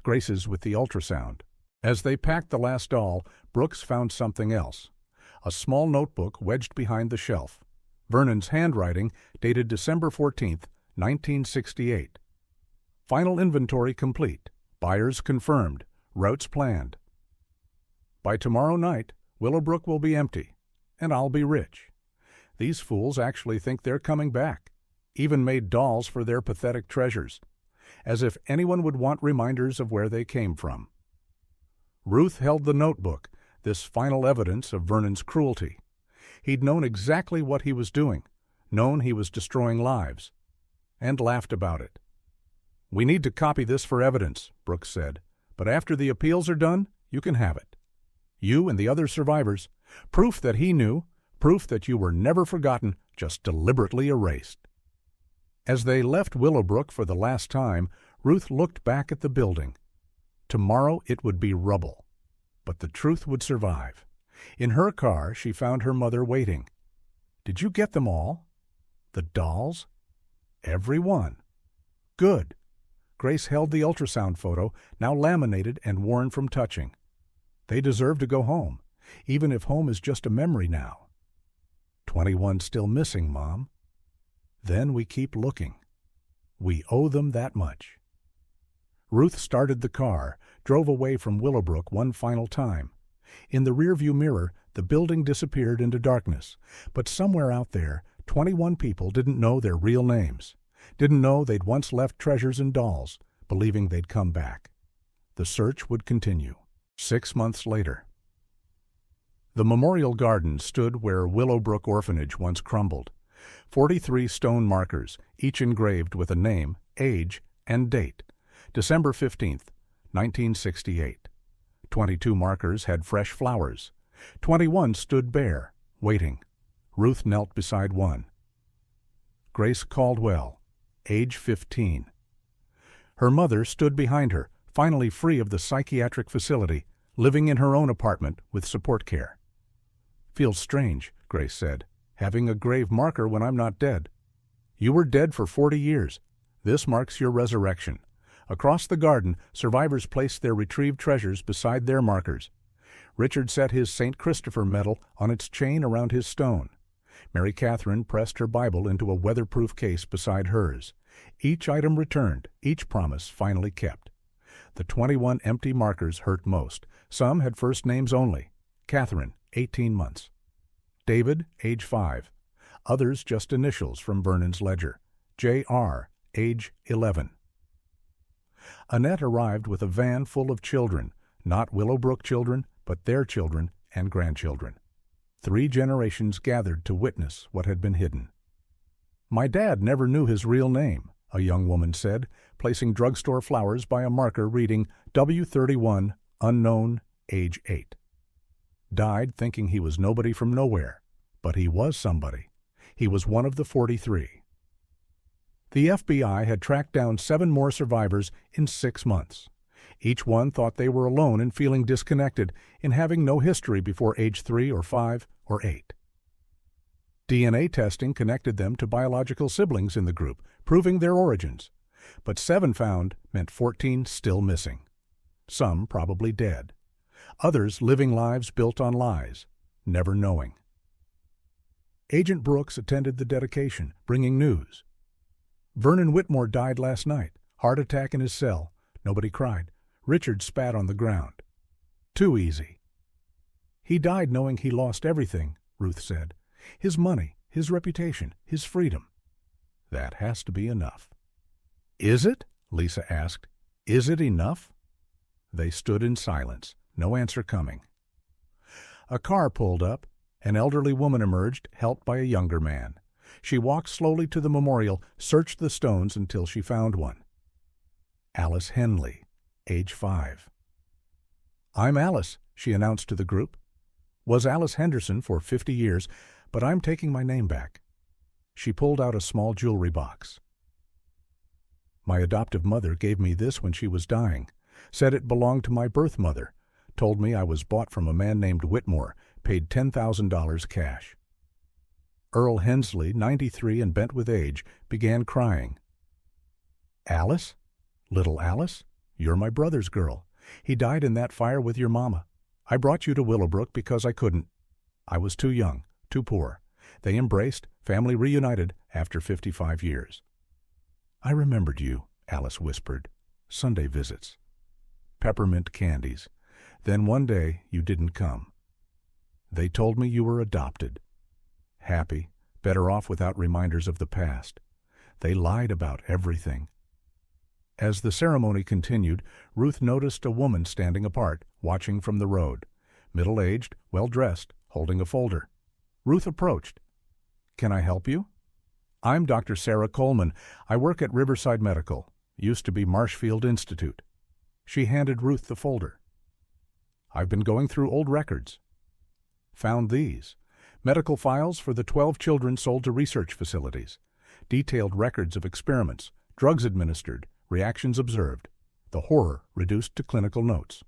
Grace's with the ultrasound. As they packed the last doll, Brooks found something else. A small notebook wedged behind the shelf. Vernon's handwriting, dated December 14, 1968. Final inventory complete. Buyers confirmed. Routes planned. By tomorrow night, Willowbrook will be empty, and I'll be rich. These fools actually think they're coming back. Even made dolls for their pathetic treasures. As if anyone would want reminders of where they came from. Ruth held the notebook, this final evidence of Vernon's cruelty. He'd known exactly what he was doing, known he was destroying lives, and laughed about it. "We need to copy this for evidence," Brooks said, "but after the appeals are done, you can have it. You and the other survivors, proof that he knew, proof that you were never forgotten, just deliberately erased." As they left Willowbrook for the last time, Ruth looked back at the building. Tomorrow it would be rubble, but the truth would survive. In her car, she found her mother waiting. "Did you get them all? The dolls?" "Every one." "Good." Grace held the ultrasound photo, now laminated and worn from touching. "They deserve to go home, even if home is just a memory now." 21 still missing, Mom." "Then we keep looking. We owe them that much." Ruth started the car, drove away from Willowbrook one final time. In the rearview mirror, the building disappeared into darkness, but somewhere out there, 21 people didn't know their real names, didn't know they'd once left treasures and dolls, believing they'd come back. The search would continue. 6 months later. The memorial garden stood where Willowbrook Orphanage once crumbled. 43 stone markers, each engraved with a name, age, and date. December 15th, 1968. 22 markers had fresh flowers. 21 stood bare, waiting. Ruth knelt beside one. Grace Caldwell, age 15. Her mother stood behind her, finally free of the psychiatric facility, living in her own apartment with support care. "Feels strange," Grace said, "having a grave marker when I'm not dead. You were dead for 40 years. This marks your resurrection." Across the garden, survivors placed their retrieved treasures beside their markers. Richard set his St. Christopher medal on its chain around his stone. Mary Catherine pressed her Bible into a weatherproof case beside hers. Each item returned, each promise finally kept. The 21 empty markers hurt most. Some had first names only. Catherine, 18 months. David, age 5. Others just initials from Vernon's ledger. J.R., age 11. Annette arrived with a van full of children, not Willowbrook children, but their children and grandchildren. 3 generations gathered to witness what had been hidden. "My dad never knew his real name," a young woman said, placing drugstore flowers by a marker reading W31, unknown, age 8. Died thinking he was nobody from nowhere, but he was somebody. He was one of the 43. The FBI had tracked down 7 more survivors in 6 months. Each one thought they were alone in feeling disconnected, in having no history before age 3 or 5 or 8. DNA testing connected them to biological siblings in the group, proving their origins. But 7 found meant 14 still missing. Some probably dead. Others living lives built on lies, never knowing. Agent Brooks attended the dedication, bringing news. Vernon Whitmore died last night. Heart attack in his cell. Nobody cried. Richard spat on the ground. Too easy. He died knowing he lost everything, Ruth said. His money, his reputation, his freedom. That has to be enough. Is it? Lisa asked. Is it enough? They stood in silence, no answer coming. A car pulled up. An elderly woman emerged, helped by a younger man. She walked slowly to the memorial, searched the stones until she found one. Alice Henley, age 5. I'm Alice, she announced to the group. Was Alice Henderson for 50 years, but I'm taking my name back. She pulled out a small jewelry box. My adoptive mother gave me this when she was dying, said it belonged to my birth mother, told me I was bought from a man named Whitmore, paid $10,000 cash. Earl Hensley, 93 and bent with age, began crying. Alice? Little Alice? You're my brother's girl. He died in that fire with your mama. I brought you to Willowbrook because I couldn't. I was too young, too poor. They embraced, family reunited after 55 years. I remembered you, Alice whispered. Sunday visits. Peppermint candies. Then one day you didn't come. They told me you were adopted. Happy, better off without reminders of the past. They lied about everything. As the ceremony continued, Ruth noticed a woman standing apart, watching from the road. Middle-aged, well-dressed, holding a folder. Ruth approached. Can I help you? I'm Dr. Sarah Coleman. I work at Riverside Medical. Used to be Marshfield Institute. She handed Ruth the folder. I've been going through old records. Found these. Medical files for the 12 children sold to research facilities. Detailed records of experiments, drugs administered, reactions observed. The horror reduced to clinical notes.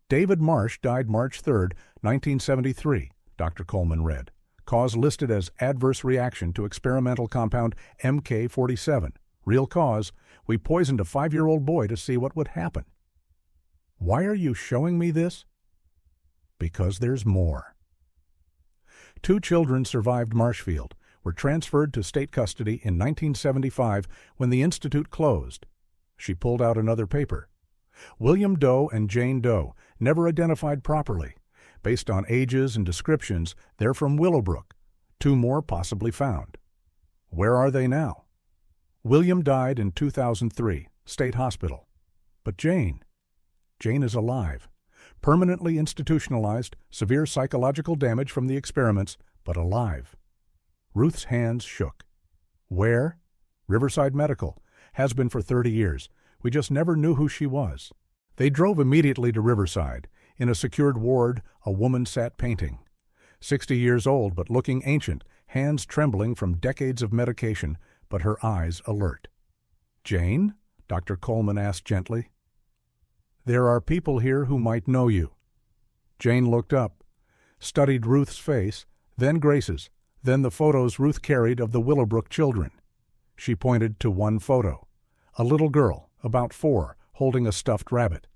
David Marsh died March 3, 1973, Dr. Coleman read. Cause listed as adverse reaction to experimental compound MK47. Real cause, we poisoned a 5-year-old boy to see what would happen. Why are you showing me this? Because there's more. 2 children survived Marshfield, were transferred to state custody in 1975 when the institute closed. She pulled out another paper. William Doe and Jane Doe, never identified properly. Based on ages and descriptions, they're from Willowbrook. 2 more possibly found. Where are they now? William died in 2003, state hospital. But Jane is alive. Permanently institutionalized, severe psychological damage from the experiments, but alive. Ruth's hands shook. Where? Riverside Medical. Has been for 30 years. We just never knew who she was. They drove immediately to Riverside. In a secured ward, a woman sat painting. 60 years old, but looking ancient, hands trembling from decades of medication, but her eyes alert. Jane? Dr. Coleman asked gently. There are people here who might know you. Jane looked up, studied Ruth's face, then Grace's, then the photos Ruth carried of the Willowbrook children. She pointed to one photo. A little girl, about 4, holding a stuffed rabbit.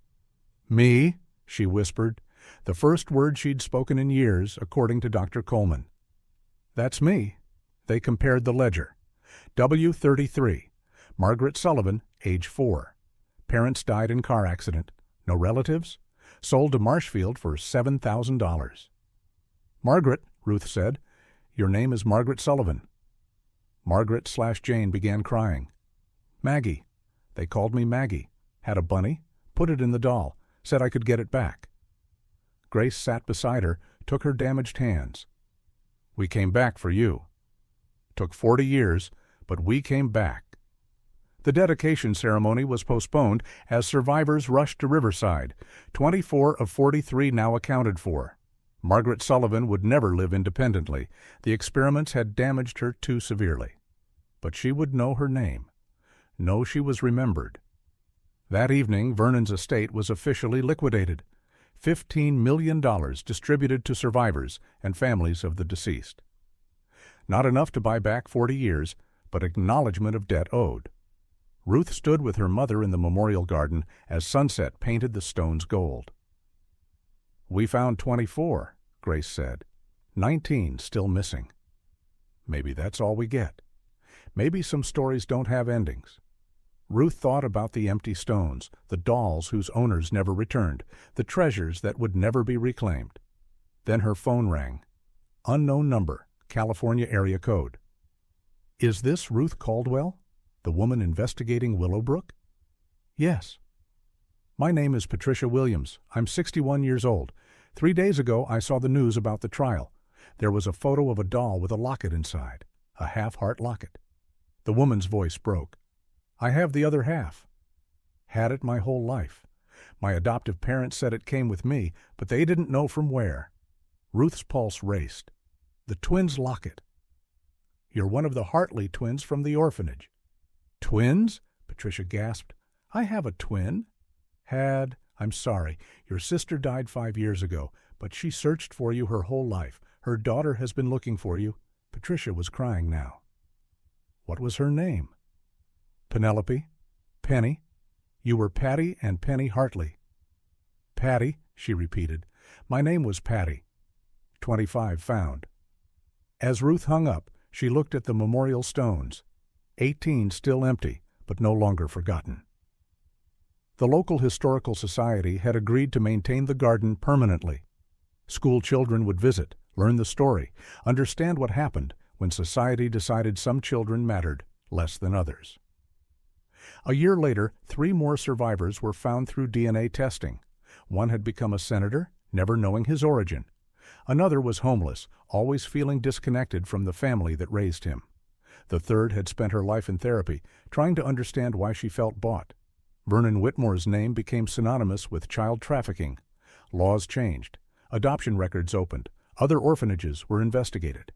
Me? She whispered, the first word she'd spoken in years, according to Dr. Coleman. That's me. They compared the ledger. W33. Margaret Sullivan, age 4. Parents died in car accident. No relatives? Sold to Marshfield for $7,000. Margaret, Ruth said, your name is Margaret Sullivan. Margaret/Jane began crying. Maggie. They called me Maggie. Had a bunny, put it in the doll, said I could get it back. Grace sat beside her, took her damaged hands. We came back for you. Took 40 years, but we came back. The dedication ceremony was postponed as survivors rushed to Riverside, 24 of 43 now accounted for. Margaret Sullivan would never live independently. The experiments had damaged her too severely. But she would know her name. Know she was remembered. That evening, Vernon's estate was officially liquidated. $15 million distributed to survivors and families of the deceased. Not enough to buy back 40 years, but acknowledgment of debt owed. Ruth stood with her mother in the memorial garden as sunset painted the stones gold. "We found 24, Grace said. 19 still missing. Maybe that's all we get. Maybe some stories don't have endings." Ruth thought about the empty stones, the dolls whose owners never returned, the treasures that would never be reclaimed. Then her phone rang. Unknown number, California area code. "Is this Ruth Caldwell, the woman investigating Willowbrook?" "Yes." "My name is Patricia Williams. I'm 61 years old. 3 days ago I saw the news about the trial. There was a photo of a doll with a locket inside, a half-heart locket." The woman's voice broke. "I have the other half. Had it my whole life. My adoptive parents said it came with me, but they didn't know from where." Ruth's pulse raced. "The twins' locket. You're one of the Hartley twins from the orphanage." "Twins?" Patricia gasped. "I have a twin." I'm sorry. Your sister died 5 years ago, but she searched for you her whole life. Her daughter has been looking for you." Patricia was crying now. "What was her name?" "Penelope. Penny. You were Patty and Penny Hartley." "Patty," she repeated. "My name was Patty. 25 found." As Ruth hung up, she looked at the memorial stones. 18 still empty, but no longer forgotten. The local historical society had agreed to maintain the garden permanently. School children would visit, learn the story, understand what happened when society decided some children mattered less than others. A year later, 3 more survivors were found through DNA testing. One had become a senator, never knowing his origin. Another was homeless, always feeling disconnected from the family that raised him. The third had spent her life in therapy, trying to understand why she felt bought. Vernon Whitmore's name became synonymous with child trafficking. Laws changed. Adoption records opened. Other orphanages were investigated.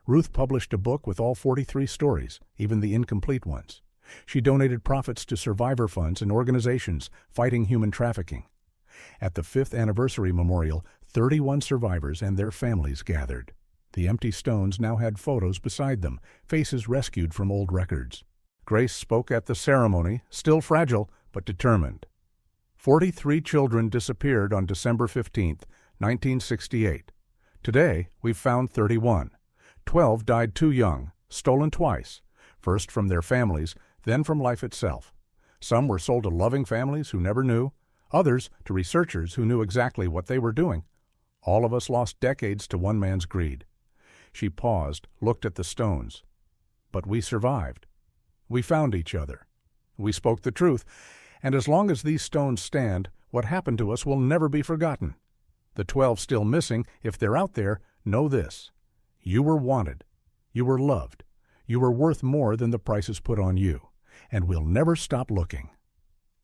Ruth published a book with all 43 stories, even the incomplete ones. She donated profits to survivor funds and organizations fighting human trafficking. At the 5th anniversary memorial, 31 survivors and their families gathered. The empty stones now had photos beside them, faces rescued from old records. Grace spoke at the ceremony, still fragile but determined. 43 children disappeared on December 15, 1968. Today, we've found 31. 12 died too young, stolen twice, first from their families, then from life itself. Some were sold to loving families who never knew, others to researchers who knew exactly what they were doing. All of us lost decades to one man's greed. She paused, looked at the stones. But we survived. We found each other. We spoke the truth, and as long as these stones stand, what happened to us will never be forgotten. The 12 still missing, if they're out there, know this. You were wanted. You were loved. You were worth more than the prices put on you, and we'll never stop looking.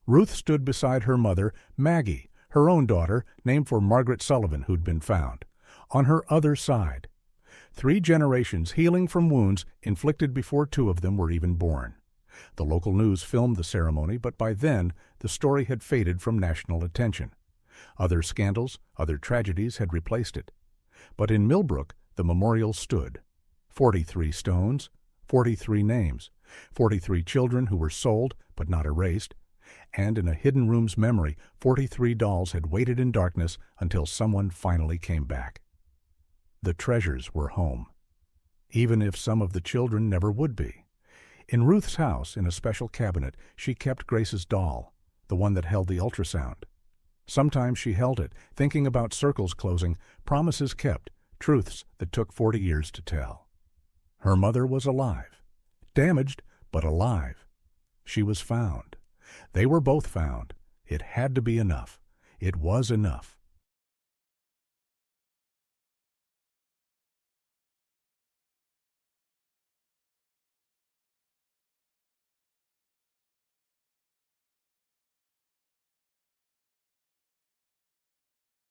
Ruth stood beside her mother, Maggie, her own daughter, named for Margaret Sullivan, who'd been found. On her other side. 3 generations healing from wounds inflicted before 2 of them were even born. The local news filmed the ceremony, but by then the story had faded from national attention. Other scandals, other tragedies had replaced it. But in Millbrook, the memorial stood. 43 stones, 43 names, 43 children who were sold but not erased, and in a hidden room's memory, 43 dolls had waited in darkness until someone finally came back. The treasures were home, even if some of the children never would be. In Ruth's house, in a special cabinet, she kept Grace's doll, the one that held the ultrasound. Sometimes she held it, thinking about circles closing, promises kept, truths that took 40 years to tell. Her mother was alive. Damaged, but alive. She was found. They were both found. It had to be enough. It was enough.